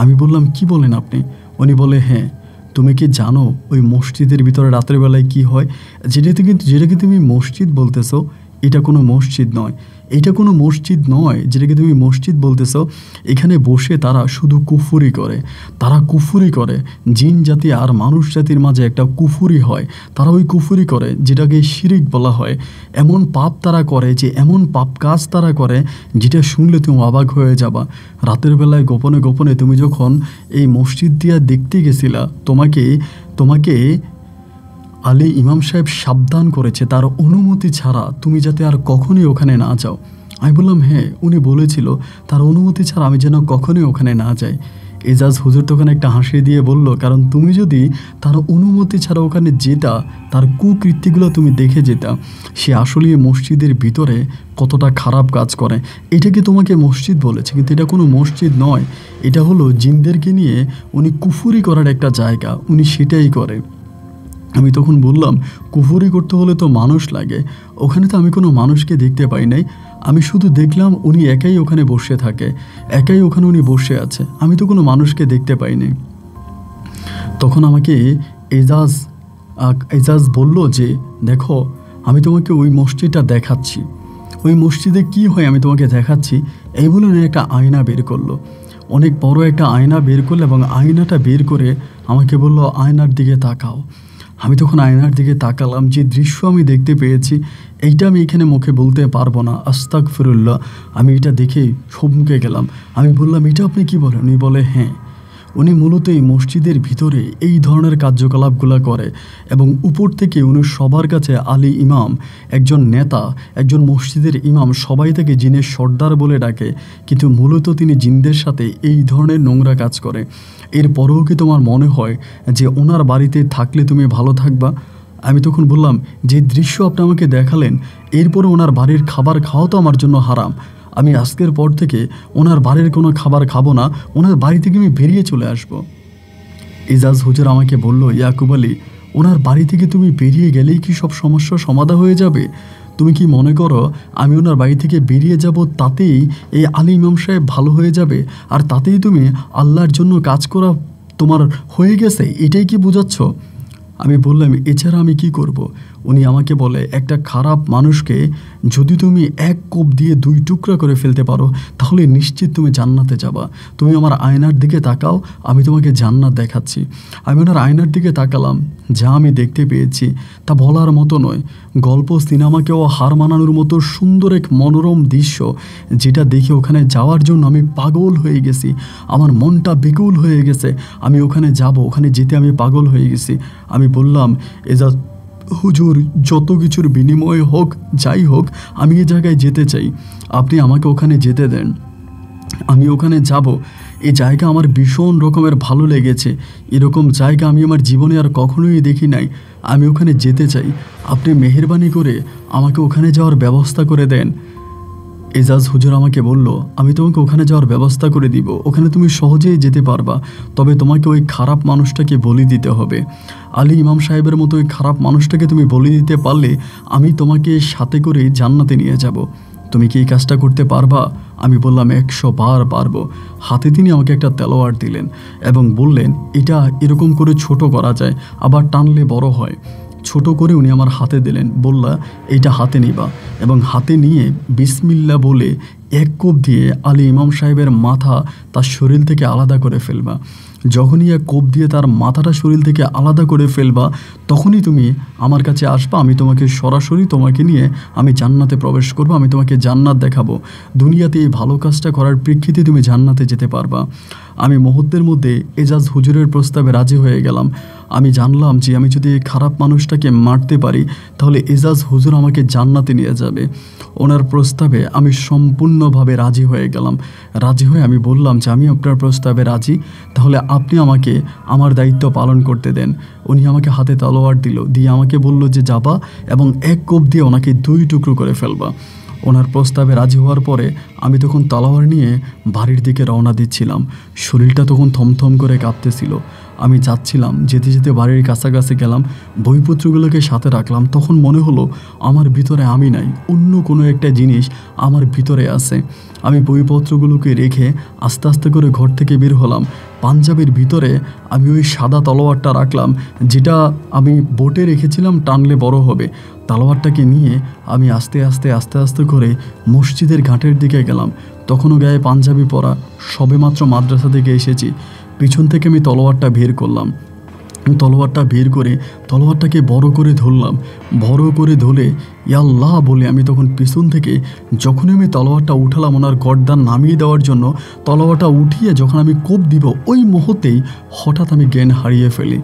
Speaker 1: আমি বললাম, কি বলেন আপনি? উনি বলে, হ্যাঁ, তুমি কি জানো ওই মসজিদের ভিতরে রাতের বেলায় কি হয়? যেটাকে তুমি মসজিদ বলতেছো, এটা কোনো মসজিদ নয়, এটা কোনো মসজিদ নয় যেটাকে তুমি মসজিদ বলতেছো। এখানে বসে তারা শুধু কুফুরি করে, জিন জাতি আর মানুষ জাতির মাঝে একটা কুফুরি হয়, তারা ওই কুফুরি করে যেটাকে শিরিক বলা হয়। এমন পাপ তারা করে, যে এমন পাপ কাজ তারা করে যেটা শুনলে তুমি অবাক হয়ে যাবা। রাতের বেলায় গোপনে গোপনে তুমি যখন এই মসজিদ দিয়া দেখতে গেছিলা, তোমাকে আলী ইমাম সাহেব সাবধান করেছে তার অনুমতি ছাড়া তুমি যাতে আর কখনোই ওখানে না যাও। আমি বললাম, হ্যাঁ, উনি বলেছিল তার অনুমতি ছাড়া আমি যেন কখনোই ওখানে না যাই। এজাজ হুজুর তখন একটা হাসি দিয়ে বলল, কারণ তুমি যদি তার অনুমতি ছাড়া ওখানে যেতা, তার কুকৃত্যগুলো তুমি দেখে যেতা, সে আসলে মসজিদের ভিতরে কতটা খারাপ কাজ করে। এটাকে তোমাকে মসজিদ বলেছে, কিন্তু এটা কোনো মসজিদ নয়, এটা হলো জিনদেরকে নিয়ে উনি কুফুরি করার একটা জায়গা, উনি সেটাই করে। আমি তখন বললাম, কুফুরি করতে হলে তো মানুষ লাগে, ওখানে তো আমি কোনো মানুষকে দেখতে পাই নাই, আমি শুধু দেখলাম উনি একাই ওখানে বসে থাকে, একাই ওখানে উনি বসে আছে, আমি তো কোনো মানুষকে দেখতে পাইনি। তখন আমাকে এজাজ বলল যে, দেখো, আমি তোমাকে ওই মসজিদটা দেখাচ্ছি, ওই মসজিদে কি হয় আমি তোমাকে দেখাচ্ছি। এই বলে একটা আয়না বের করলো, অনেক বড় একটা আয়না বের করলো, এবং আয়নাটা বের করে আমাকে বলল, আয়নার দিকে তাকাও। আমি তখন আয়নার দিকে তাকালাম, যে দৃশ্য আমি দেখতে পেয়েছি এইটা আমি এখানে মুখে বলতে পারবো না, আস্তাগফিরুল্লাহ। আমি এটা দেখে থমকে গেলাম। আমি বললাম, এটা আপনি কি বলেন? উনি বলে, হ্যাঁ, উনি মূলত এই মসজিদের ভিতরে এই ধরনের কার্যকলাপগুলো করে এবং উপর থেকে উনি সবার কাছে আলী ইমাম, একজন নেতা, একজন মসজিদের ইমাম, সবাই তাকে জিনের সর্দার বলে ডাকে, কিন্তু মূলত তিনি জিনদের সাথে এই ধরনের নোংরা কাজ করে। এরপরেও কি তোমার মনে হয় যে ওনার বাড়িতে থাকলে তুমি ভালো থাকবা? আমি তখন বললাম, যে দৃশ্য আপনি আমাকে দেখালেন, এরপরে ওনার বাড়ির খাবার খাওয়া তো আমার জন্য হারাম। আমি আজকের পর থেকে ওনার বাড়ির কোনো খাবার খাবো না, ওনার বাড়ি থেকে আমি বেরিয়ে চলে আসব। এজাজ হুজুর আমাকে বলল, ইয়াকুব আলী, ওনার বাড়ি থেকে তুমি বেরিয়ে গেলেই কি সব সমস্যার সমাধান হয়ে যাবে? তুমি কি মনে করো আমি ওনার বাড়ি থেকে বেরিয়ে যাব তাতেই এই আলী ইমাম সাহেব ভালো হয়ে যাবে, আর তাতেই তুমি আল্লাহর জন্য কাজ করা তোমার হয়ে গেছে, এটাই কি বোঝাচ্ছ? আমি বললাম, এছাড়া আমি কি করব? উনি আমাকে বলে, একটা খারাপ মানুষকে যদি তুমি এক কোপ দিয়ে 2 টুকরা করে ফেলতে পারো তাহলে নিশ্চিত তুমি জান্নাতে যাবা। তুমি আমার আয়নার দিকে তাকাও, আমি তোমাকে জান্নাত দেখাচ্ছি। আমি ওনার আয়নার দিকে তাকালাম, যা আমি দেখতে পেয়েছি তা বলার মতো নয়। গল্প সিনেমাকেও হার মানানোর মতো সুন্দর এক মনোরম দৃশ্য, যেটা দেখে ওখানে যাওয়ার জন্য আমি পাগল হয়ে গেছি। আমার মনটা বেকুল হয়ে গেছে, আমি ওখানে যাব, ওখানে যেতে আমি পাগল হয়ে গেছি। আমি বললাম, এজাজ হুজুর, যত কিছুর বিনিময় হোক, যাই হোক, আমি এ জায়গায় যেতে চাই, আপনি আমাকে ওখানে যেতে দেন, আমি ওখানে যাব। এই জায়গা আমার ভীষণ রকমের ভালো লেগেছে, এরকম জায়গা আমি আমার জীবনে আর কখনোই দেখি নাই। আমি ওখানে যেতে চাই, আপনি মেহেরবানি করে আমাকে ওখানে যাওয়ার ব্যবস্থা করে দেন। এজাজ হুজুর আমাকে বলল, আমি তোমাকে ওখানে যাওয়ার ব্যবস্থা করে দিব, ওখানে তুমি সহজেই যেতে পারবা, তবে তোমাকে ওই খারাপ মানুষটাকে বলি দিতে হবে। আলী ইমাম সাহেবের মতো ওই খারাপ মানুষটাকে তুমি বলি দিতে পারলে আমি তোমাকে সাথে করে জান্নাতে নিয়ে যাব। তুমি কি এই কাজটা করতে পারবা? আমি বললাম, 100 বার পারবো। হাতে তিনি আমাকে একটা তলোয়ার দিলেন এবং বললেন, এটা এরকম করে ছোট করা যায়, আবার টানলে বড় হয়। ছোট করে উনি আমার হাতে দিলেন, বললা, এইটা হাতে নিবা এবং হাতে নিয়ে বিসমিল্লাহ বলে 1 কোপ দিয়ে আলী ইমাম সাহেবের মাথা তার শরীর থেকে আলাদা করে ফেলবা। যখনই 1 কোপ দিয়ে তার মাথাটা শরীর থেকে আলাদা করে ফেলবা, তখনই তুমি আমার কাছে আসবা, আমি তোমাকে সরাসরি তোমাকে নিয়ে আমি জান্নাতে প্রবেশ করব, আমি তোমাকে জান্নাত দেখাবো। দুনিয়াতে এই ভালো কাজটা করার প্রেক্ষিতে তুমি জান্নাতে যেতে পারবা। আমি মুহূর্তের মধ্যে এজাজ হুজুরের প্রস্তাবে রাজি হয়ে গেলাম। আমি জানলাম যে আমি যদি খারাপ মানুষটাকে মারতে পারি তাহলে এজাজ হুজুর আমাকে জান্নাতে নিয়ে যাবে। ওনার প্রস্তাবে আমি সম্পূর্ণভাবে রাজি হয়ে গেলাম। রাজি হয়ে আমি বললাম যে আমি আপনার প্রস্তাবে রাজি, তাহলে আপনি আমাকে আমার দায়িত্ব পালন করতে দেন। উনি আমাকে হাতে তলোয়ার দিল, দিয়ে আমাকে বলল যে যাবা এবং 1 কোপ দিয়ে ওনাকে 2 টুকরো করে ফেলবা। ওনার প্রস্তাবে রাজি হওয়ার পরে আমি তখন তলোয়ার নিয়ে বাড়ির দিকে রওনা দিচ্ছিলাম। শরীরটা তখন থমথম করে কাঁপতেছিল। আমি যাচ্ছিলাম, যেতে যেতে বাড়ির কাছাকাছি গেলাম, বইপত্রগুলোকে সাথে রাখলাম। তখন মনে হলো আমার ভিতরে আমি নাই, অন্য কোনো একটা জিনিস আমার ভিতরে আছে। আমি বইপত্রগুলোকে রেখে আস্তে আস্তে করে ঘর থেকে বের হলাম। পাঞ্জাবির ভিতরে আমি ওই সাদা তলোয়ারটা রাখলাম, যেটা আমি বোটে রেখেছিলাম, টানলে বড় হবে। তলোয়ারটাকে নিয়ে আমি আস্তে আস্তে আস্তে আস্তে করে মসজিদের ঘাটের দিকে গেলাম। তখনও গায়ে পাঞ্জাবি পরা, সবেমাত্র মাদ্রাসা থেকে এসেছি। পিছন থেকে আমি তলোয়ারটা বের করলাম। তলোয়ারটা বের করে তলোয়ারটাকে বড় করে ধরলাম। বড় করে ধরে ইয়াল্লাহ বলে আমি তখন পিছন থেকে যখনই আমি তলোয়ারটা উঠালাম ওনার গর্দান নামিয়ে দেওয়ার জন্য, তলোয়ারটা উঠিয়ে যখন আমি কোপ দিব, ওই মুহূর্তেই হঠাৎ আমি জ্ঞান হারিয়ে ফেলি।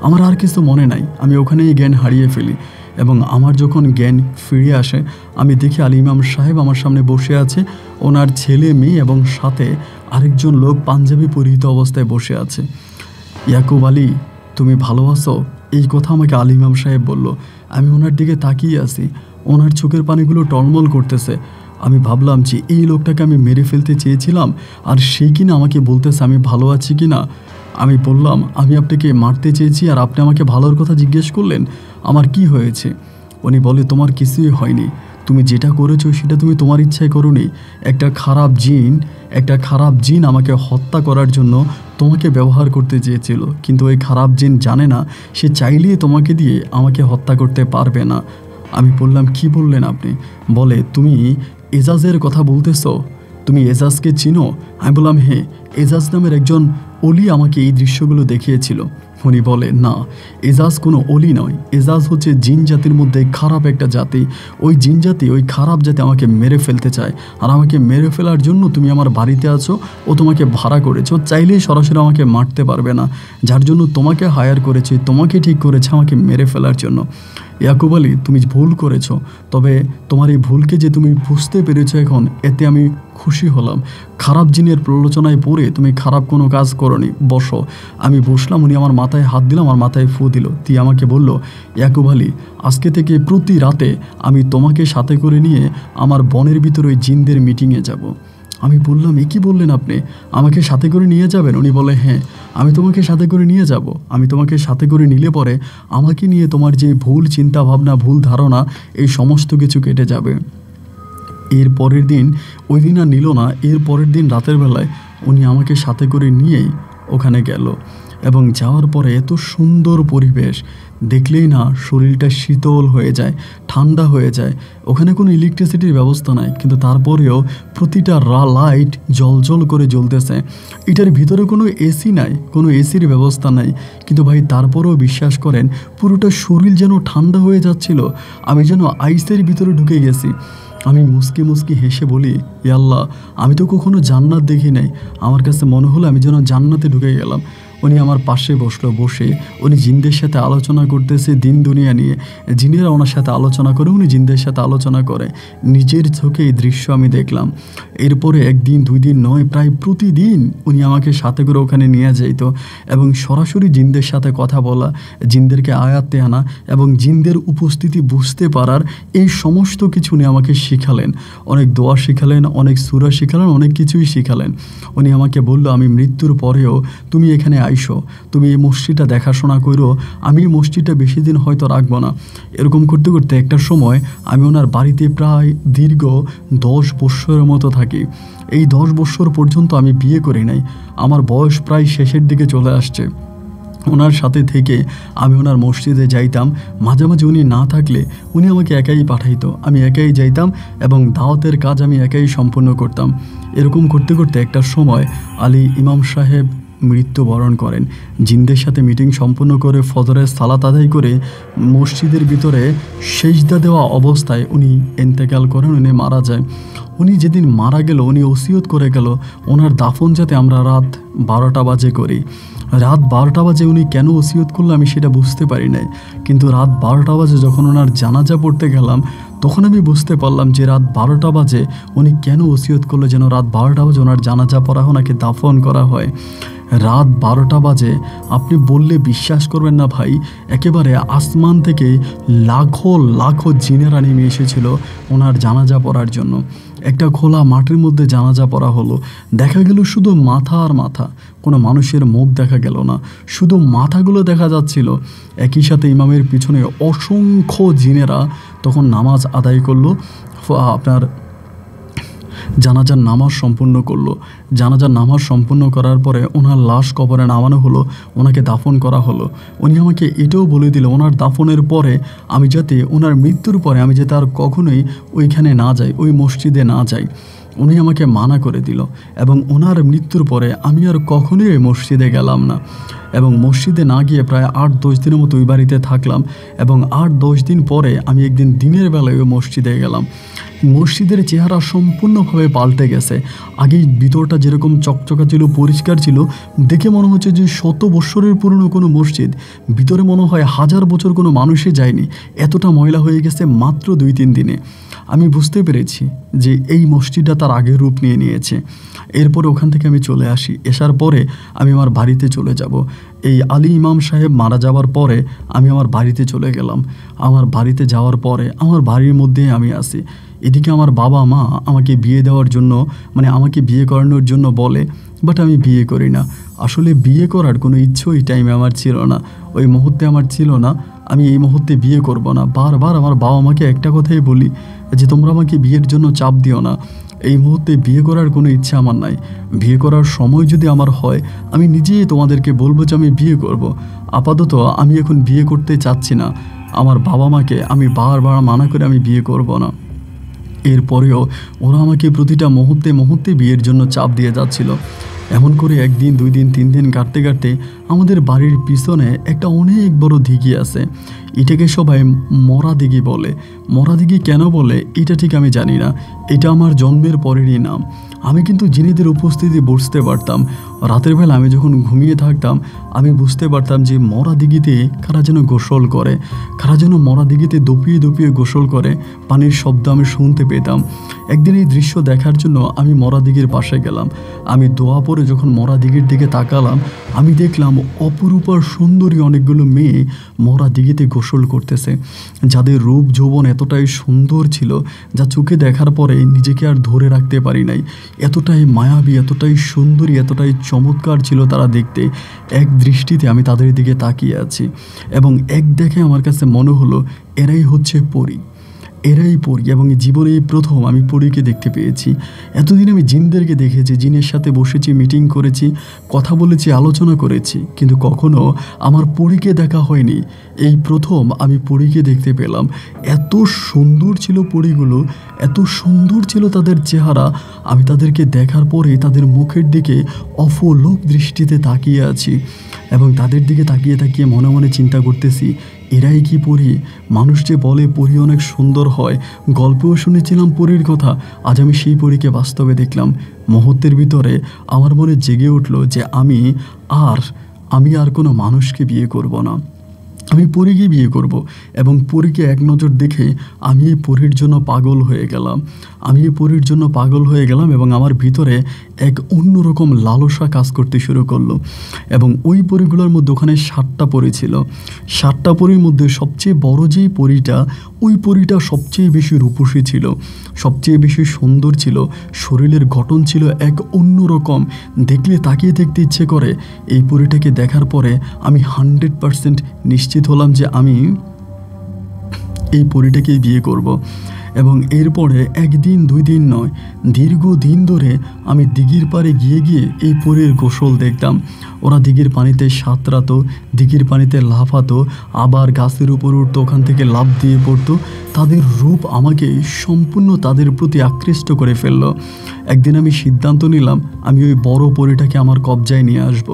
Speaker 1: আমার আর কিছু মনে নাই, আমি ওখানেই জ্ঞান হারিয়ে ফেলি। এবং আমার যখন জ্ঞান ফিরে আসে, আমি দেখি আলী ইমাম সাহেব আমার সামনে বসে আছে, ওনার ছেলে মেয়ে এবং সাথে আরেকজন লোক পাঞ্জাবি পরিহিত অবস্থায় বসে আছে। ইয়াকুব আলী, তুমি ভালো আছো? এই কথা আমাকে আলী ইমাম সাহেব বলল। আমি ওনার দিকে তাকিয়ে আছি, ওনার চোখের পানিগুলো টলমল করতেছে। আমি ভাবলাম যে এই লোকটাকে আমি মেরে ফেলতে চেয়েছিলাম, আর সেই কিনা আমাকে বলতেছে আমি ভালো আছি কি না। আমি বললাম, আমি আপনাকে মারতে চেয়েছি আর আপনি আমাকে ভালোর কথা জিজ্ঞেস করলেন, আমার কি হয়েছে? উনি বলে, তোমার কিছুই হয়নি, তুমি যেটা করেছো সেটা তুমি তোমার ইচ্ছায় করোনি। একটা খারাপ জিন আমাকে হত্যা করার জন্য তোমাকে ব্যবহার করতে চেয়েছিল, কিন্তু ওই খারাপ জিন জানে না সে চাইলেই তোমাকে দিয়ে আমাকে হত্যা করতে পারবে না। আমি বললাম, কি বললেন আপনি? বলে, তুমি এজাজের কথা বলতেছো? তুমি এজাজকে চিনো? আমি বললাম, হ্যাঁ, এজাজ নামের একজন অলি আমাকে এই দৃশ্যগুলো দেখিয়েছিল। উনি বলে, না, এজাজ কোনো অলি নয়, এজাজ হচ্ছে জিন জাতির মধ্যে খারাপ একটা জাতি। ওই জিন জাতি, ওই খারাপ জাতি আমাকে মেরে ফেলতে চায়, আর আমাকে মেরে ফেলার জন্য তুমি আমার বাড়িতে আছো, ও তোমাকে ভাড়া করেছো, চাইলেই সরাসরি আমাকে মারতে পারবে না, যার জন্য তোমাকে হায়ার করেছে, তোমাকে ঠিক করেছে আমাকে মেরে ফেলার জন্য। ইয়াকুব আলী, তুমি ভুল করেছো, তবে তোমার এই ভুলকে যে তুমি বুঝতে পেরেছো এখন, এতে আমি খুশি হলাম। খারাপ জিনের প্রলোচনায় পড়ে তুমি খারাপ কোনো কাজ করনি, বসো। আমি বসলাম, উনি আমার মাথায় হাত দিল, আমার মাথায় ফু দিল, দিয়ে আমাকে বলল, ইয়াকুব আলী, আজকে থেকে প্রতি রাতে আমি তোমাকে সাথে করে নিয়ে আমার বনের ভিতরে ওই জিনদের মিটিংয়ে যাব। আমি বললাম, এ কী বললেন আপনি, আমাকে সাথে করে নিয়ে যাবেন? উনি বলে, হ্যাঁ, আমি তোমাকে সাথে করে নিয়ে যাব। আমি তোমাকে সাথে করে নিলে পরে আমাকে নিয়ে তোমার যে ভুল চিন্তা ভাবনা, ভুল ধারণা, এই সমস্ত কিছু কেটে যাবে। এর পরের দিন, ওই দিন আর নিল না, এর পরের দিন রাতের বেলায় উনি আমাকে সাথে করে নিয়েই ওখানে গেল। এবং যাওয়ার পরে এত সুন্দর পরিবেশ, দেখলেই না শরীরটা শীতল হয়ে যায়, ঠান্ডা হয়ে যায়। ওখানে কোনো ইলেকট্রিসিটির ব্যবস্থা নাই, কিন্তু তারপরেও প্রতিটা লাইট জলজল করে জ্বলতেছে। এটার ভিতরে কোনো এসি নাই, কোনো এসির ব্যবস্থা নাই, কিন্তু ভাই তারপরেও বিশ্বাস করেন, পুরোটা শরীর যেন ঠান্ডা হয়ে যাচ্ছিল, আমি যেন আইসের ভিতরে ঢুকে গেছি। আমি মুস্কি মুস্কি হেসে বলি, এ আল্লাহ, আমি তো কখনো জান্নাত দেখি নাই, আমার কাছে মনে হলো আমি যেন জান্নাতে ঢুকে গেলাম। উনি আমার পাশে বসলো, বসে উনি জিনদের সাথে আলোচনা করতেছে দিন দুনিয়া নিয়ে। জিনেরা ওনার সাথে আলোচনা করে, উনি জিনদের সাথে আলোচনা করে। নিজের চোখে এই দৃশ্য আমি দেখলাম। এরপরে একদিন, 2 দিন নয়, প্রায় প্রতিদিন উনি আমাকে সাথে করে ওখানে নিয়ে যাইত এবং সরাসরি জিনদের সাথে কথা বলা, জিনদেরকে আয়াত্তে আনা এবং জিনদের উপস্থিতি বুঝতে পারার, এই সমস্ত কিছু উনি আমাকে শিখালেন। অনেক দোয়া শিখালেন, অনেক সূরা শিখালেন, অনেক কিছুই শিখালেন। উনি আমাকে বলল, আমি মৃত্যুর পরেও তুমি এখানে আইসো, তুমি এই মসজিদটা দেখাশোনা করো, আমি এই মসজিদটা বেশি দিন হয়তো রাখবো না। এরকম করতে করতে একটা সময় আমি ওনার বাড়িতে প্রায় দীর্ঘ 10 বৎসরের মতো থাকি। এই 10 বৎসর পর্যন্ত আমি বিয়ে করি নাই, আমার বয়স প্রায় শেষের দিকে চলে আসছে। ওনার সাথে থেকে আমি ওনার মসজিদে যাইতাম, মাঝে মাঝে উনি না থাকলে উনি আমাকে একাই পাঠাইতো, আমি একাই যাইতাম এবং দাওয়াতের কাজ আমি একাই সম্পন্ন করতাম। এরকম করতে করতে একটা সময় আলী ইমাম সাহেব মৃত্যুবরণ করেন। জিনদের সাথে মিটিং সম্পন্ন করে ফজরের সালাত আদায় করে মসজিদের ভিতরে সেজদা দেওয়া অবস্থায় উনি ইন্তেকাল করেন, উনি মারা যায়। উনি যেদিন মারা গেল, উনি ওসিয়ত করে গেল ওনার দাফন যাতে আমরা রাত 12টা বাজে করি। রাত 12টা বাজে উনি কেন ওসিয়ত করলো আমি সেটা বুঝতে পারি নাই, কিন্তু রাত 12টা বাজে যখন ওনার জানাজা পড়তে গেলাম, তখন আমি বুঝতে পারলাম যে রাত 12টা বাজে উনি কেন ওসিয়ত করলো যেন রাত 12টা বাজে ওনার জানাজা পড়া হয়, ওনাকে দাফন করা হয়। রাত 12টা বাজে, আপনি বললে বিশ্বাস করবেন না ভাই, একেবারে আসমান থেকে লাখো লাখো জিনেরা নেমে এসেছিল ওনার জানাজা পড়ার জন্য। একটা খোলা মাঠের মধ্যে জানাজা পড়া হলো, দেখা গেল শুধু মাথা আর মাথা, কোনো মানুষের মুখ দেখা গেল না, শুধু মাথাগুলো দেখা যাচ্ছিল। একই সাথে ইমামের পিছনে অসংখ্য জিনেরা তখন নামাজ আদায় করলো, আপনার জানাজার নামাজ সম্পূর্ণ করলো। জানাজার নামাজ সম্পূর্ণ করার পরে ওনার লাশ কবরে নামানো হলো, ওনাকে দাফন করা হলো। উনি আমাকে এটাও বলে দিল, ওনার দাফনের পরে আমি যাতে, ওনার মৃত্যুর পরে আমি যাতে আর কখনোই ওইখানে না যাই, ওই মসজিদে না যাই। উনি আমাকে মানা করে দিল এবং ওনার মৃত্যুর পরে আমি আর কখনোই ওই মসজিদে গেলাম না। এবং মসজিদে না গিয়ে প্রায় 8-10 দিনের মতো ওই বাড়িতে থাকলাম এবং 8-10 দিন পরে আমি একদিন দিনের বেলায় ওই মসজিদে গেলাম। মসজিদের চেহারা সম্পূর্ণভাবে পাল্টে গেছে। আগে ভিতরটা যেরকম চকচকা ছিল, পরিষ্কার ছিল, দেখে মনে হচ্ছে যে 100 বৎসরের পুরনো কোনো মসজিদ, ভিতরে মনে হয় 1000 বছর কোনো মানুষই যায়নি, এতটা ময়লা হয়ে গেছে মাত্র 2-3 দিনে। আমি বুঝতে পেরেছি যে এই মসজিদটা তার আগের রূপ নিয়ে নিয়েছে। এরপরে ওখান থেকে আমি চলে আসি। আসার পরে আমি আমার বাড়িতে চলে যাব। এই আলী ইমাম সাহেব মারা যাওয়ার পরে আমি আমার বাড়িতে চলে গেলাম। আমার বাড়িতে যাওয়ার পরে আমার বাড়ির মধ্যেই আমি আসি। এদিকে আমার বাবা মা আমাকে বিয়ে দেওয়ার জন্য, মানে আমাকে বিয়ে করানোর জন্য বলে, বাট আমি বিয়ে করি না। আসলে বিয়ে করার কোনো ইচ্ছে ওই টাইমে আমার ছিল না, ওই মুহূর্তে আমার ছিল না। আমি এই মুহূর্তে বিয়ে করব না। বারবার আমার বাবা মাকে একটা কথাই বলি যে তোমরা আমাকে বিয়ের জন্য চাপ দিও না, এই মুহূর্তে বিয়ে করার কোনো ইচ্ছা আমার নাই। বিয়ে করার সময় যদি আমার হয় আমি নিজেই তোমাদেরকে বলবো যে আমি বিয়ে করব। আপাতত আমি এখন বিয়ে করতে চাচ্ছি না। আমার বাবা মাকে আমি বারবার মানা করে আমি বিয়ে করব না। এরপরেও ওরা আমাকে প্রতিটা মুহূর্তে মুহূর্তে বিয়ের জন্য চাপ দিয়ে যাচ্ছিল। এমন করে 1 দিন 2 দিন 3 দিন কাটতে কাটতে আমাদের বাড়ির পিছনে একটা অনেক বড় দিঘি আছে। এটাকে সবাই মরা দিঘি বলে। মরা দিঘি কেন বলে এটা ঠিক আমি জানি না, এটা আমার জন্মের পরেরই নাম। আমি কিন্তু জিনেদের উপস্থিতি বুঝতে পারতাম। রাতের বেলা আমি যখন ঘুমিয়ে থাকতাম আমি বুঝতে পারতাম যে মরা দিঘিতে কারা যেন গোসল করে, কারা যেন মরা দিঘিতে দপিয়ে দপিয়ে গোসল করে, পানির শব্দ আমি শুনতে পেতাম। একদিন এই দৃশ্য দেখার জন্য আমি মরা দিঘির পাশে গেলাম। আমি দোয়া পরে যখন মরা দিঘির দিকে তাকালাম আমি দেখলাম অপরূপার সুন্দরী অনেকগুলো মেয়ে মরা দিঘিতে গোসল করতেছে, যাদের রূপ যৌবন এতটাই সুন্দর ছিল যা চোখে দেখার পরে নিজেকে আর ধরে রাখতে পারি নাই। এতটাই মায়াবী, এতটাই সুন্দরী, এতটাই চমৎকার ছিল তারা দেখতে। এক দৃষ্টিতে আমি তাদের দিকে তাকিয়ে আছি এবং এক দেখে আমার কাছে মনে হলো এরাই হচ্ছে পরী, এরাই পরী। এবং জীবনে এই প্রথম আমি পরীকে দেখতে পেয়েছি। এতদিন আমি জিনদেরকে দেখেছি, জিনের সাথে বসেছি, মিটিং করেছি, কথা বলেছি, আলোচনা করেছি, কিন্তু কখনো আমার পরীকে দেখা হয়নি। এই প্রথম আমি পরীকে দেখতে পেলাম। এত সুন্দর ছিল পরীগুলো, এত সুন্দর ছিল তাদের চেহারা। আমি তাদেরকে দেখার পরে তাদের মুখের দিকে অপলক দৃষ্টিতে তাকিয়ে আছি এবং তাদের দিকে তাকিয়ে তাকিয়ে মনে মনে চিন্তা করতেছি এরাই কি পরী? মানুষ যে বলে পরী অনেক সুন্দর হয়, গল্পেও শুনেছিলাম পরীর কথা, আজ আমি সেই পরীকে বাস্তবে দেখলাম। মুহূর্তের ভিতরে আমার মনে জেগে উঠল যে আমি আর কোনো মানুষকে বিয়ে করব না, আমি পরীকে বিয়ে করব। এবং পরীকে এক নজর দেখে আমি এই পরীর জন্য পাগল হয়ে গেলাম। আমি এই পরীর জন্য পাগল হয়ে গেলাম এবং আমার ভিতরে এক অন্যরকম লালসা কাজ করতে শুরু করলো। এবং ওই পরীগুলোর মধ্যে ওখানে 7টা পরী ছিল। 7টা পরীর মধ্যে সবচেয়ে বড় যেই পরীটা, ওই পরীটা সবচেয়ে বেশি রূপসী ছিল, সবচেয়ে বেশি সুন্দর ছিল, শরীরের গঠন ছিল এক অন্যরকম, দেখলে তাকিয়ে দেখতে ইচ্ছে করে। এই পরীটাকে দেখার পরে আমি 100% নিশ্চিত হলাম যে আমি এই পরীটাকেই বিয়ে করব। এবং এরপরে 1 দিন 2 দিন নয়, দীর্ঘদিন ধরে আমি দিঘির পাড়ে গিয়ে গিয়ে এই পরীর গোসল দেখতাম। ওরা দিঘির পানিতে সাঁতরাতো, দিঘির পানিতে লাফাতো, আবার গাছের উপর উঠতো, ওখান থেকে লাফ দিয়ে পড়তো। তাদের রূপ আমাকে সম্পূর্ণ তাদের প্রতি আকৃষ্ট করে ফেললো। একদিন আমি সিদ্ধান্ত নিলাম আমি ওই বড় পরীটাকে আমার কবজায় নিয়ে আসব।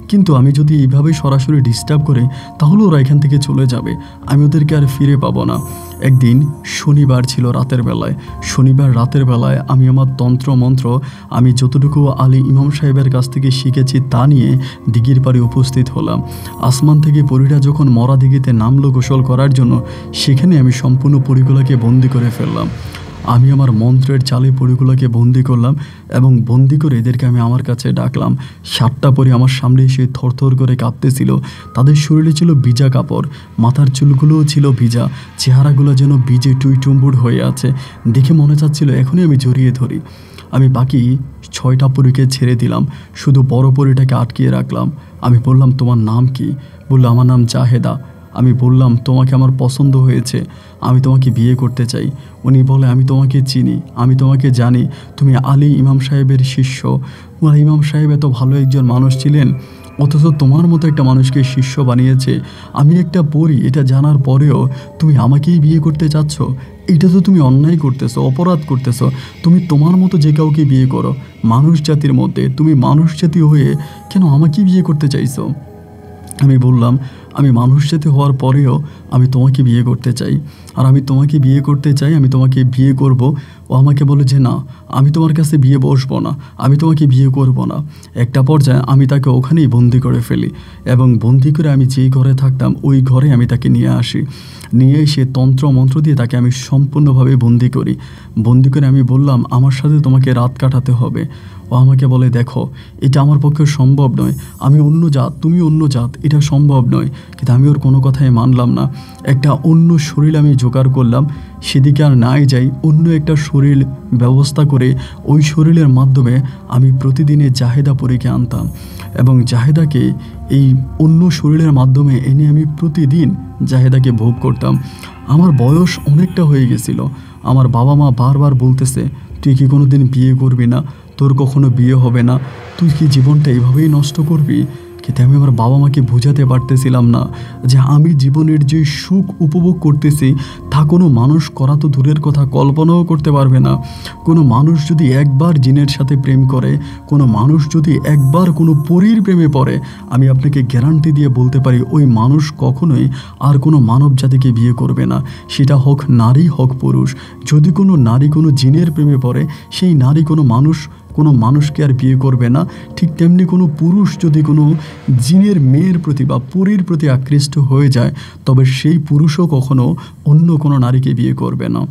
Speaker 1: কিন্তু আমি যদি এইভাবে সরাসরি ডিস্টার্ব করি তাহলে ওরা এখান থেকে চলে যাবে, আমি ওদেরকে আর ফিরে পাবো না। একদিন শনিবার ছিল রাতের বেলায়, শনিবার রাতের বেলায় আমি আমার তন্ত্র মন্ত্র আমি যতটুকু আলী ইমাম সাহেবের কাছ থেকে শিখেছি তা নিয়ে দিঘির পাড়ে উপস্থিত হলাম। আসমান থেকে পরীরা যখন মরা দিঘিতে নামলো গোসল করার জন্য, সেখানে আমি সম্পূর্ণ পরীগুলোকে বন্দি করে ফেললাম। আমি আমার মন্ত্রের চালে পরীগুলোকে বন্দি করলাম এবং বন্দি করে এদেরকে আমি আমার কাছে ডাকলাম। 7টা পরী আমার সামনে এসে থরথর করে কাঁপতেছিল। তাদের শরীরে ছিল ভিজা কাপড়, মাথার চুলগুলোও ছিল ভিজা, চেহারাগুলো যেন ভিজে টুইটুম্বুর হয়ে আছে। দেখে মনে চাচ্ছিল এখনই আমি জড়িয়ে ধরি। আমি বাকি 6টা পরীকে ছেড়ে দিলাম, শুধু বড় পরীটাকে আটকিয়ে রাখলাম। আমি বললাম তোমার নাম কি? বললো আমার নাম জাহেদা। আমি বললাম তোমাকে আমার পছন্দ হয়েছে, আমি তোমাকে বিয়ে করতে চাই। উনি বলে আমি তোমাকে চিনি, আমি তোমাকে জানি, তুমি আলী ইমাম সাহেবের শিষ্য। ইমাম সাহেব এত ভালো একজন মানুষ ছিলেন, অথচ তোমার মতো একটা মানুষকে শিষ্য বানিয়েছে। আমি একটা পরী এটা জানার পরেও তুমি আমাকেই বিয়ে করতে চাচ্ছ, এটা তো তুমি অন্যায় করতেছো, অপরাধ করতেছো। তুমি তোমার মতো যে কাউকে বিয়ে করো, মানুষ জাতির মধ্যে তুমি মানুষ জাতি হয়ে কেন আমাকেই বিয়ে করতে চাইছো? আমি বললাম আমি মানুষ জাতি হওয়ার পরেও আমি তোমাকে বিয়ে করতে চাই, আর আমি তোমাকে বিয়ে করতে চাই, আমি তোমাকে বিয়ে করব। ও আমাকে বলে যে না, আমি তোমার কাছে বিয়ে বসবো না, আমি তোমাকে বিয়ে করব না। একটা পর্যায়ে আমি তাকে ওখানেই বন্দি করে ফেলি এবং বন্দি করে আমি যেই ঘরে থাকতাম ওই ঘরে আমি তাকে নিয়ে আসি। নিয়ে এসে তন্ত্র মন্ত্র দিয়ে তাকে আমি সম্পূর্ণভাবে বন্দি করি। বন্দি করে আমি বললাম আমার সাথে তোমাকে রাত কাটাতে হবে। ও আমাকে বলে দেখো এটা আমার পক্ষে সম্ভব নয়, আমি অন্য জাত, তুমি অন্য জাত, এটা সম্ভব নয়। কিন্তু আমি ওর কোনো কথাই মানলাম না। একটা অন্য শরীর আমি জোগাড় করলাম, সেদিকে আর নাই যাই, অন্য একটা শরীর ব্যবস্থা করে ওই শরীরের মাধ্যমে আমি প্রতিদিনে জাহেদা পরীকে আনতাম এবং জাহেদাকে এই অন্য শরীরের মাধ্যমে এনে আমি প্রতিদিন জাহেদাকে ভোগ করতাম। আমার বয়স অনেকটা হয়ে গেছিল। আমার বাবা মা বারবার বলতেছে তুই কি কোনো দিন বিয়ে করবি না, তোর কখনো বিয়ে হবে না, তুই কি জীবনটা এইভাবেই নষ্ট করবি? কিন্তু আমি আমার বাবা মাকে বোঝাতে পারতেছিলাম না যে আমি জীবনের যে সুখ উপভোগ করতেছি তা কোনো মানুষ করা তো দূরের কথা, কল্পনাও করতে পারবে না। কোনো মানুষ যদি একবার জিনের সাথে প্রেম করে, কোনো মানুষ যদি একবার কোনো পরীর প্রেমে পড়ে, আমি আপনাকে গ্যারান্টি দিয়ে বলতে পারি ওই মানুষ কখনোই আর কোনো মানব জাতিকে বিয়ে করবে না, সেটা হোক নারী হোক পুরুষ। যদি কোনো নারী কোনো জিনের প্রেমে পড়ে, সেই নারী কোনো মানুষকে আর বিয়ে করবে না। ঠিক তেমনি কোনো পুরুষ যদি কোনো জিনের মেয়ের প্রতি বা পরীর প্রতি আকৃষ্ট হয়ে যায়, তবে সেই পুরুষও কখনো অন্য কোনো নারীকে বিয়ে করবে না।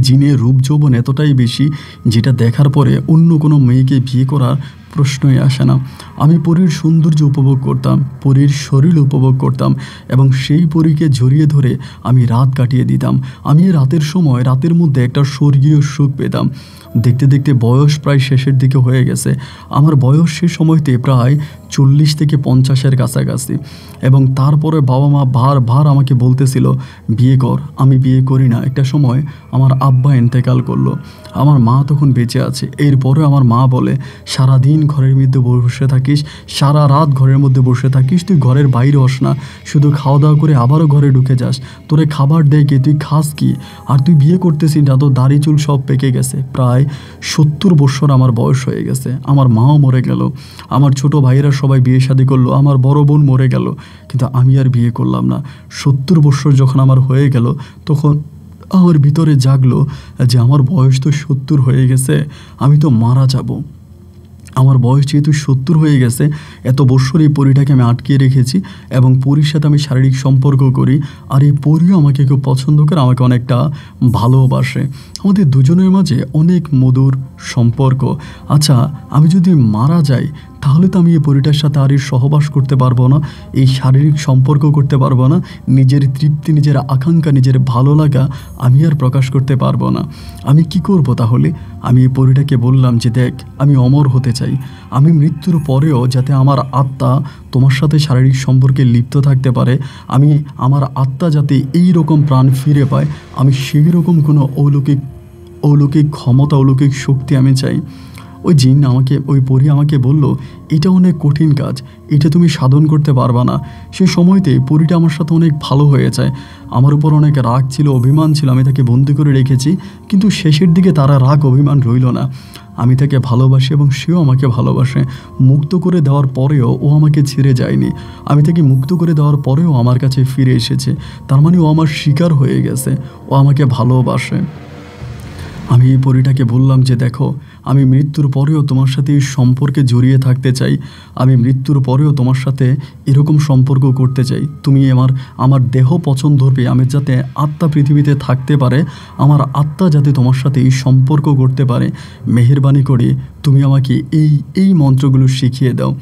Speaker 1: জিনের রূপ যৌবন এতটাই বেশি, যেটা দেখার পরে অন্য কোনো মেয়েকে বিয়ে করার প্রশ্নই আসে না। আমি পরীর সৌন্দর্য উপভোগ করতাম, পরীর শরীর উপভোগ করতাম এবং সেই পরীকে জড়িয়ে ধরে আমি রাত কাটিয়ে দিতাম। আমি রাতের সময় রাতের মধ্যে একটা স্বর্গীয় সুখ পেতাম। দেখতে দেখতে বয়স প্রায় শেষের দিকে হয়ে গেছে। আমার বয়স সে সময়তে প্রায় 40 থেকে 50-এর কাছাকাছি এবং তারপরে বাবা মা বারবার আমাকে বলতেছিল বিয়ে কর। আমি বিয়ে করি না। একটা সময় আমার আব্বা ইন্তেকাল করলো, আমার মা তখন বেঁচে আছে। এরপরে আমার মা বলে সারাদিন ঘরের মধ্যে বসে থাকিস, সারা রাত ঘরের মধ্যে বসে থাকিস, তুই ঘরের বাইরে হস না, শুধু খাওয়া দাওয়া করে আবারও ঘরে ঢুকে যাস, তোরে খাবার দেয় কে, তুই খাস কি, আর তুই বিয়ে করতেছিস না, তোর দাড়ি চুল সব পেকে গেছে। প্রায় 70 বছর আমার বয়স হয়ে গেছে। আমার মাও মরে গেল, আমার ছোট ভাইয়েরা সবাই বিয়ে শাদী করলো, আমার বড় বোন মরে গেল, কিন্তু আমি আর বিয়ে করলাম না। 70 বছর যখন আমার হয়ে গেল, তখন আমার ভিতরে জাগলো যে আমার বয়স তো 70 হয়ে গেছে, আমি তো মারা যাব। আমার বয়স যেহেতু 70 হয়ে গেছে, এত বছর এই পরীটাকে আমি আটকিয়ে রেখেছি এবং পরীর সাথে আমি শারীরিক সম্পর্ক করি, আর এই পরীও আমাকে খুব পছন্দ করে, আমাকে অনেকটা ভালোবাসে। আমাদের দুজনের মাঝে অনেক মধুর সম্পর্ক। আচ্ছা, আমি যদি মারা যাই তাহলে তো আমি এই পরীটার সাথে আর সহবাস করতে পারবো না, এই শারীরিক সম্পর্ক করতে পারবো না, নিজের তৃপ্তি, নিজের আকাঙ্ক্ষা, নিজের ভালো লাগা আমি আর প্রকাশ করতে পারবো না। আমি কি করব তাহলে? আমি এই পরীটাকে বললাম যে দেখ, আমি অমর হতে চাই, আমি মৃত্যুর পরেও যাতে আমার আত্মা তোমার সাথে শারীরিক সম্পর্কে লিপ্ত থাকতে পারে, আমার আত্মা যাতে এই রকম প্রাণ ফিরে পায়, আমি সেই রকম কোনো অলৌকিক ক্ষমতা, অলৌকিক শক্তি আমি চাই। ওই পরী আমাকে বলল এটা অনেক কঠিন কাজ, এটা তুমি সাধন করতে পারবা না। সেই সময়তে পরীটা আমার সাথে অনেক ভালো হয়ে যায়। আমার উপর অনেক রাগ ছিল, অভিমান ছিল, আমি তাকে বন্দি করে রেখেছি, কিন্তু শেষের দিকে তারা রাগ অভিমান রইল না। আমি তাকে ভালোবাসি এবং সেও আমাকে ভালোবাসে। মুক্ত করে দেওয়ার পরেও ও আমাকে ছেড়ে যায়নি। আমি তাকে মুক্ত করে দেওয়ার পরেও আমার কাছে ফিরে এসেছে। তার মানে ও আমার শিকার হয়ে গেছে, ও আমাকে ভালোবাসে। আমি এই পরীটাকে বললাম যে দেখো, আমি মৃত্যুর পরেও তোমার সাথে এই সম্পর্কে জড়িয়ে থাকতে চাই, আমি মৃত্যুর পরেও তোমার সাথে এরকম সম্পর্ক করতে চাই। তুমি আমার দেহ পছন্দ হবে, আমি যাতে আত্মা পৃথিবীতে থাকতে পারে, আমার আত্মা যাতে তোমার সাথে এই সম্পর্ক করতে পারে, মেহেরবানি করে তুমি আমাকে এই মন্ত্রগুলো শিখিয়ে দাও।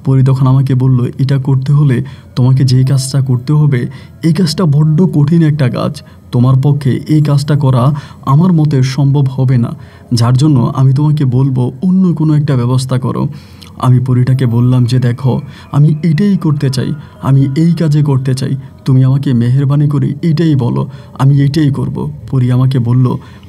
Speaker 1: পরী তখন আমাকে বলল এটা করতে হলে তোমাকে যেই কাজটা করতে হবে, এই কাজটা বড্ড কঠিন একটা কাজ, তোমার পক্ষে এই কাজটা করা আমার মতে সম্ভব হবে না, যার জন্য আমি তোমাকে বলবো অন্য কোনো একটা ব্যবস্থা করো। আমি পরীটাকে বললাম যে দেখো, আমি এটাই করতে চাই, আমি এই কাজে করতে চাই, তুমি আমাকে মেহেরবানি করে এটাই বলো, আমি এটাই করব। পরী আমাকে বলল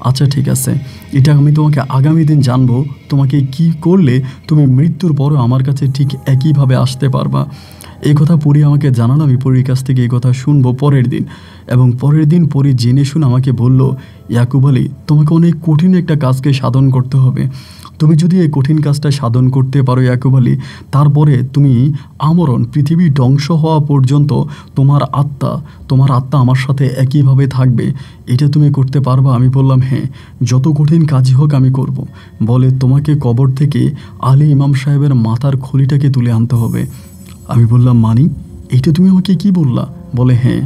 Speaker 1: আচ্ছা ঠিক আছে, এটা আমি তোমাকে আগামী দিন জানবো, তোমাকে কি করলে তুমি মৃত্যুর পরও আমার কাছে ঠিক একইভাবে আসতে পারবা। এই কথা পরী আমাকে জানালো। আমি পরীর কাছ থেকে এই কথা শুনবো পরের দিন, এবং পরের দিন পরী জেনে শুনে আমাকে বলল ইয়াকুব আলী, তোমাকে অনেক কঠিন একটা কাজকে সাধন করতে হবে। তুমি যদি এই কঠিন কাজটা সাধন করতে পারো ইয়াকুব আলী, তারপরে তুমি আমরণ, পৃথিবী ধ্বংস হওয়া পর্যন্ত তোমার আত্মা আমার সাথে একইভাবে থাকবে, এটা তুমি করতে পারবা? আমি বললাম হ্যাঁ, যত কঠিন কাজই হোক আমি করব। বলে তোমাকে কবর থেকে আলী ইমাম সাহেবের মাথার খুলিটাকে তুলে আনতে হবে। আমি বললাম মানি, এটা তুমি আমাকে কি বললা? বলে হ্যাঁ,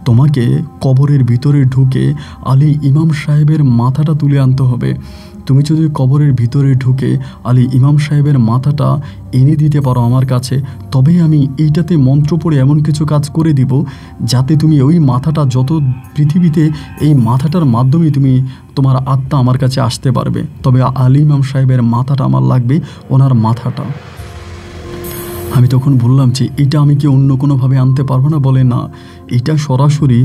Speaker 1: তোমাকে কবরের ভিতরে ঢুকে আলী ইমাম সাহেবের মাথাটা তুলে আনতে হবে। তুমি যদি কবরের ভিতরে ঢুকে আলী ইমাম সাহেবের মাথাটা এনে দিতে পারো আমার কাছে, তবেই আমি এইটাতে মন্ত্র পড়ে এমন কিছু কাজ করে দিব যাতে তুমি ওই মাথাটা, যত পৃথিবীতে এই মাথাটার মাধ্যমে তুমি তোমার আত্মা আমার কাছে আসতে পারবে। তবে আলী ইমাম সাহেবের মাথাটা আমার লাগবে, ওনার মাথাটা। আমি তখন বললাম যে এটা আমি কি অন্য কোনোভাবে আনতে পারবো না? বলে না, এটা সরাসরি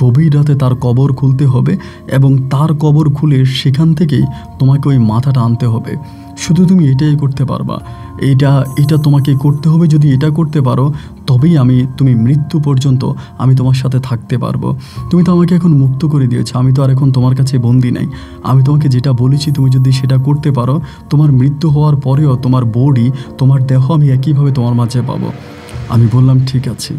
Speaker 1: গভীর রাতে তার কবর খুলতে হবে এবং তার কবর খুলে সেখান থেকেই তোমাকে ওই মাথাটা আনতে হবে। শুধু তুমি এটাই করতে পারবা, এটা এটা তোমাকে করতে হবে। যদি এটা করতে পারো তবেই তুমি মৃত্যু পর্যন্ত আমি তোমার সাথে থাকতে পারবো। তুমি তো আমাকে এখন মুক্ত করে দিয়েছো, আমি তো আর এখন তোমার কাছে বন্দি নাই। আমি তোমাকে যেটা বলেছি তুমি যদি সেটা করতে পারো, তোমার মৃত্যু হওয়ার পরেও তোমার বডি, তোমার দেহ আমি একইভাবে তোমার মাঝে পাবো। আমি বললাম ঠিক আছে,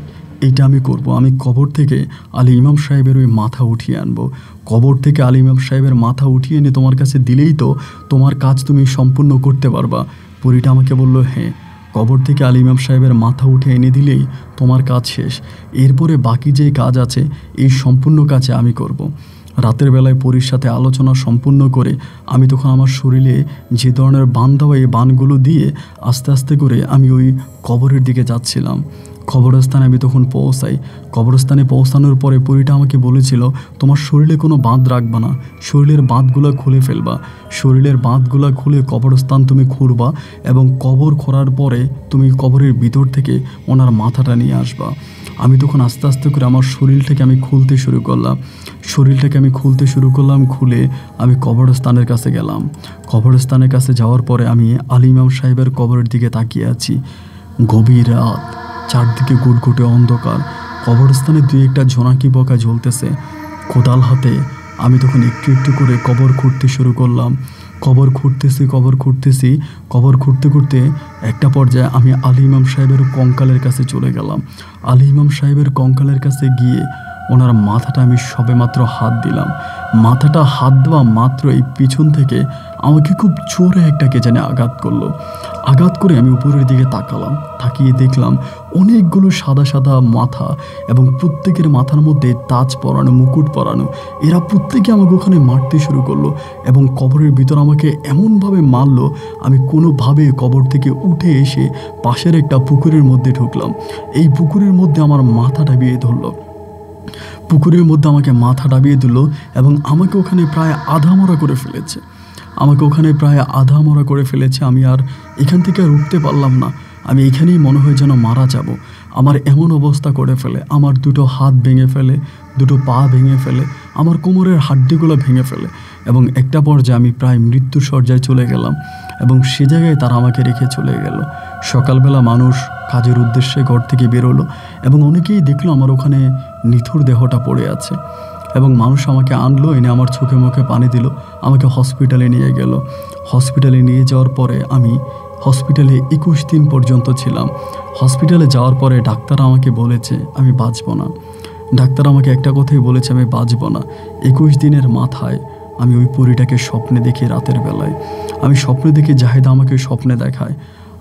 Speaker 1: এইটা আমি করব। আমি কবর থেকে আলী ইমাম সাহেবের ওই মাথা উঠিয়ে আনবো। কবর থেকে আলী ইমাম সাহেবের মাথা উঠিয়ে এনে তোমার কাছে দিলেই তো তোমার কাজ তুমি সম্পূর্ণ করতে পারবা। পরীটা আমাকে বলল, হ্যাঁ, কবর থেকে আলী ইমাম সাহেবের মাথা উঠে এনে দিলেই তোমার কাজ শেষ। এরপরে বাকি যে কাজ আছে এই সম্পূর্ণ কাজে আমি করব। রাতের বেলায় পরীর সাথে আলোচনা সম্পূর্ণ করে আমি তখন আমার শরীরে যে ধরনের বান দেওয়া এই বানগুলো দিয়ে আস্তে আস্তে করে আমি ওই কবরের দিকে যাচ্ছিলাম। কবরস্থানে আমি তখন পৌঁছাই। কবরস্থানে পৌঁছানোর পরে পরীটা আমাকে বলেছিল, তোমার শরীরে কোনো বাঁধ রাখবা না, শরীরের বাঁধগুলো খুলে ফেলবা। শরীরের বাঁধগুলো খুলে কবরস্থান তুমি খুঁড়বা এবং কবর খোঁড়ার পরে তুমি কবরের ভিতর থেকে ওনার মাথাটা নিয়ে আসবা। আমি তখন আস্তে আস্তে করে আমার শরীরটাকে আমি খুলতে শুরু করলাম। খুলে আমি কবরস্থানের কাছে গেলাম। কবরস্থানের কাছে যাওয়ার পরে আমি আলী ইমাম সাহেবের কবরের দিকে তাকিয়ে আছি। গভীর রাত, চারদিকে গুটগুটে অন্ধকার, কবরস্থানে দুই একটা জোনাকি পোকা জ্বলতেছে। কোদাল হাতে আমি তখন একটু একটু করে কবর খুঁড়তে শুরু করলাম। কবর খুঁড়তে খুঁড়তে একটা পর্যায়ে আমি আলী ইমাম সাহেবের কঙ্কালের কাছে চলে গেলাম। আলী ইমাম সাহেবের কঙ্কালের কাছে গিয়ে ওনার মাথাটা আমি সবেমাত্র হাত দিলাম। মাথাটা হাত দেওয়া মাত্রই পিছন থেকে আমাকে খুব জোরে একটা কে জানে আঘাত করলো। আঘাত করে আমি উপরের দিকে তাকালাম। তাকিয়ে দেখলাম অনেকগুলো সাদা সাদা মাথা এবং প্রত্যেকের মাথার মধ্যে তাজ পরানো, মুকুট পরানো। এরা প্রত্যেকে আমাকে ওখানে মারতে শুরু করলো এবং কবরের ভিতর আমাকে এমনভাবে মারলো, আমি কোনোভাবে কবর থেকে উঠে এসে পাশের একটা পুকুরের মধ্যে ঢুকলাম। এই পুকুরের মধ্যে আমার মাথা ডাবিয়ে ধরলো। পুকুরের মধ্যে আমাকে মাথা ডাবিয়ে দিল এবং আমাকে ওখানে প্রায় আধা মরা করে ফেলেছে। আমি আর এখান থেকে আর উঠতে পারলাম না। আমি এখানেই মনে হয় যেন মারা যাব। আমার এমন অবস্থা করে ফেলে, আমার দুটো হাত ভেঙে ফেলে, দুটো পা ভেঙে ফেলে, আমার কোমরের হাড্ডিগুলো ভেঙে ফেলে এবং একটা পর্যায়ে আমি প্রায় মৃত্যুর শয্যায় চলে গেলাম এবং সে জায়গায় তারা আমাকে রেখে চলে গেল। সকালবেলা মানুষ কাজের উদ্দেশ্যে ঘর থেকে বেরোলো এবং অনেকেই দেখলো আমার ওখানে নিথুর দেহটা পড়ে আছে এবং মানুষ আমাকে আনলো, এনে আমার চোখে মুখে পানি দিল, আমাকে হসপিটালে নিয়ে গেল। হসপিটালে নিয়ে যাওয়ার পরে আমি হসপিটালে 21 দিন পর্যন্ত ছিলাম। হসপিটালে যাওয়ার পরে ডাক্তার আমাকে বলেছে আমি বাঁচব না। ডাক্তার আমাকে একটা কথাই বলেছে, আমি বাঁচব না। 21 দিনের মাথায় আমি ওই পরীটাকে স্বপ্নে দেখি। রাতের বেলায় আমি স্বপ্নে দেখি জাহেদা আমাকে স্বপ্নে দেখায়,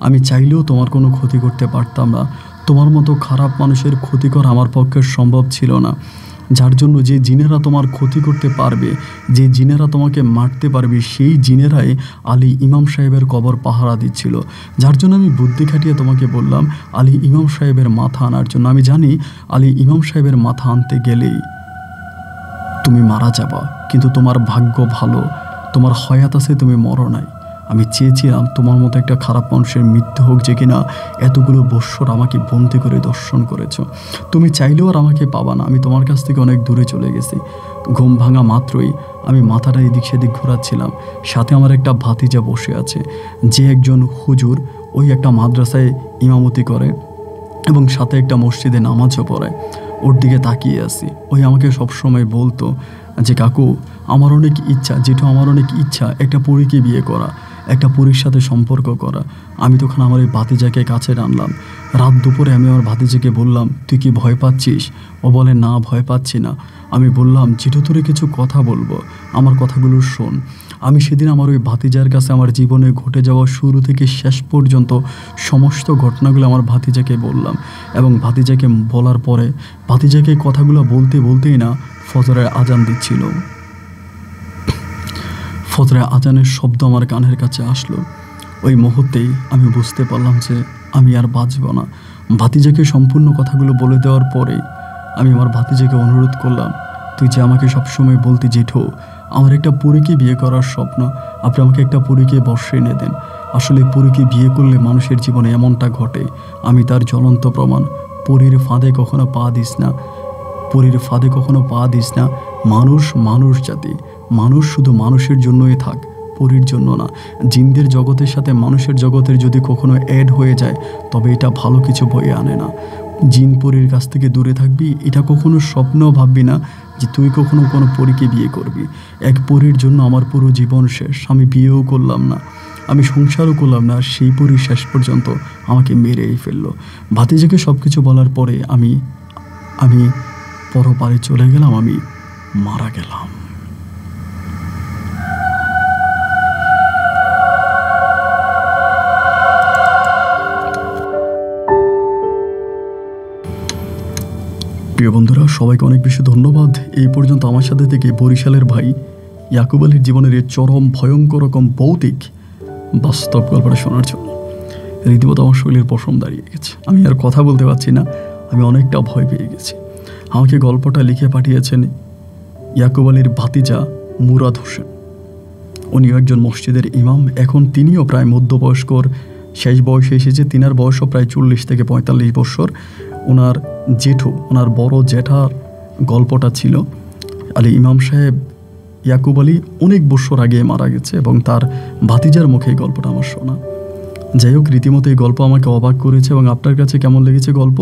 Speaker 1: আমি চাইলেও তোমার কোনো ক্ষতি করতে পারতাম না। তোমার মতো খারাপ মানুষের ক্ষতি করা আমার পক্ষে সম্ভব ছিল না। যার জন্য যে জিনেরা তোমার ক্ষতি করতে পারবে, যে জিনেরা তোমাকে মারতে পারবে, সেই জিনেরাই আলী ইমাম সাহেবের কবর পাহারা দিচ্ছিল। যার জন্য আমি বুদ্ধি খাটিয়ে তোমাকে বললাম আলী ইমাম সাহেবের মাথা আনার জন্য। আমি জানি আলী ইমাম সাহেবের মাথা আনতে গেলেই তুমি মারা যাবা, কিন্তু তোমার ভাগ্য ভালো, তোমার হয়াত আছে, তুমি মরো নাই। আমি চেয়েছিলাম তোমার মতো একটা খারাপ মানুষের মৃত্যু হোক, যে কিনা এতগুলো বৎসর আমাকে বন্দি করে দর্শন করেছো। তুমি চাইলেও আর আমাকে পাবা না। আমি তোমার কাছ থেকে অনেক দূরে চলে গেছি। ঘুম ভাঙা মাত্রই আমি মাথাটা এদিক সেদিক ঘোরাচ্ছিলাম। সাথে আমার একটা ভাতিজা বসে আছে, যে একজন হুজুর, ওই একটা মাদ্রাসায় ইমামতি করে এবং সাথে একটা মসজিদে নামাজও পড়ে। ওর দিকে তাকিয়ে আছি। ওই আমাকে সবসময় বলতো যে কাকু, আমার অনেক ইচ্ছা একটা পরীকে বিয়ে করা, একটা পরীর সাথে সম্পর্ক করা। আমি তখন আমার এই ভাতিজাকে কাছে টানলাম। রাত দুপুরে আমি আমার ভাতিজাকে বললাম, তুই কি ভয় পাচ্ছিস? ও বলে, না, ভয় পাচ্ছি না। আমি বললাম, যেটা তোরে কিছু কথা বলবো, আমার কথাগুলো শোন। আমি সেদিন আমার ওই ভাতিজার কাছে আমার জীবনে ঘটে যাওয়া শুরু থেকে শেষ পর্যন্ত সমস্ত ঘটনাগুলো আমার ভাতিজাকে বললাম এবং ভাতিজাকে বলার পরে ভাতিজাকে কথাগুলো বলতেই না ফজরের আজান দিচ্ছিল। ফজরের আজানের শব্দ আমার কানের কাছে আসলো। ওই মুহূর্তেই আমি বুঝতে পারলাম যে আমি আর বাঁচব না। ভাতিজাকে সম্পূর্ণ কথাগুলো বলে দেওয়ার পরে আমি আমার ভাতিজাকে অনুরোধ করলাম, তুই যে আমাকে সবসময় বলতি জেঠু আমার একটা পরীকে বিয়ে করার স্বপ্ন, আপনি আমাকে একটা পরীকে বর্ষে এনে দেন। আসলে পরীকে বিয়ে করলে মানুষের জীবনে এমনটা ঘটে, আমি তার জ্বলন্ত প্রমাণ। পরীর ফাঁদে কখনো পা দিস না। মানুষ জাতি, মানুষ শুধু মানুষের জন্যই থাক, পরীর জন্য না। জিনদের জগতের সাথে মানুষের জগতের যদি কখনো অ্যাড হয়ে যায় তবে এটা ভালো কিছু বয়ে আনে না। জিন পরীর কাছ থেকে দূরে থাকবি, এটা কখনো স্বপ্নেও ভাববি না যে তুই কখনো কোনো পরীকে বিয়ে করবি। এক পরীর জন্য আমার পুরো জীবন শেষ, আমি বিয়েও করলাম না, আমি সংসারও করলাম না, সেই পরী শেষ পর্যন্ত আমাকে মেরেই ফেললো। ভাতিজাকে সব কিছু বলার পরে আমি পরপারে চলে গেলাম, আমি মারা গেলাম। প্রিয় বন্ধুরা, সবাইকে অনেক বেশি ধন্যবাদ এই পর্যন্ত আমার সাথে থেকে বরিশালের ভাই ইয়াকুব আলীর জীবনের এই চরম ভয়ঙ্কর রকম ভৌতিক বাস্তব গল্পটা শোনার জন্য। রীতিমতো আমার শরীরের পশম দাঁড়িয়ে গেছে, আমি আর কথা বলতে পারছি না, আমি অনেকটা ভয় পেয়ে গেছি। আমাকে গল্পটা লিখে পাঠিয়েছেন ইয়াকুব আলীর ভাতিজা মুরাদ হোসেন। উনিও একজন মসজিদের ইমাম, এখন তিনিও প্রায় মধ্যবয়স্কর শেষ বয়সে এসেছে, তিনার বয়সও প্রায় 40 থেকে 45 বছর। ওনার জেঠু, ওনার বড় জ্যাঠার গল্পটা ছিল। আলী ইমাম সাহেব ইয়াকুব আলী অনেক বছর আগে মারা গেছে এবং তার ভাতিজার মুখে এই গল্পটা আমার শোনা। যাই হোক, রীতিমতো এই গল্প আমাকে অবাক করেছে এবং আপনার কাছে কেমন লেগেছে গল্প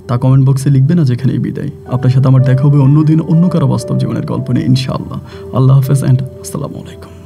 Speaker 1: তা কমেন্ট বক্সে লিখবেন। না যেখানেই বিদায়, আপনার সাথে আমার দেখা হবে অন্যদিন অন্য কারো বাস্তব জীবনের গল্প নিয়ে ইনশাআল্লাহ। আল্লাহ হাফেজ অ্যান্ড আসসালামু আলাইকুম।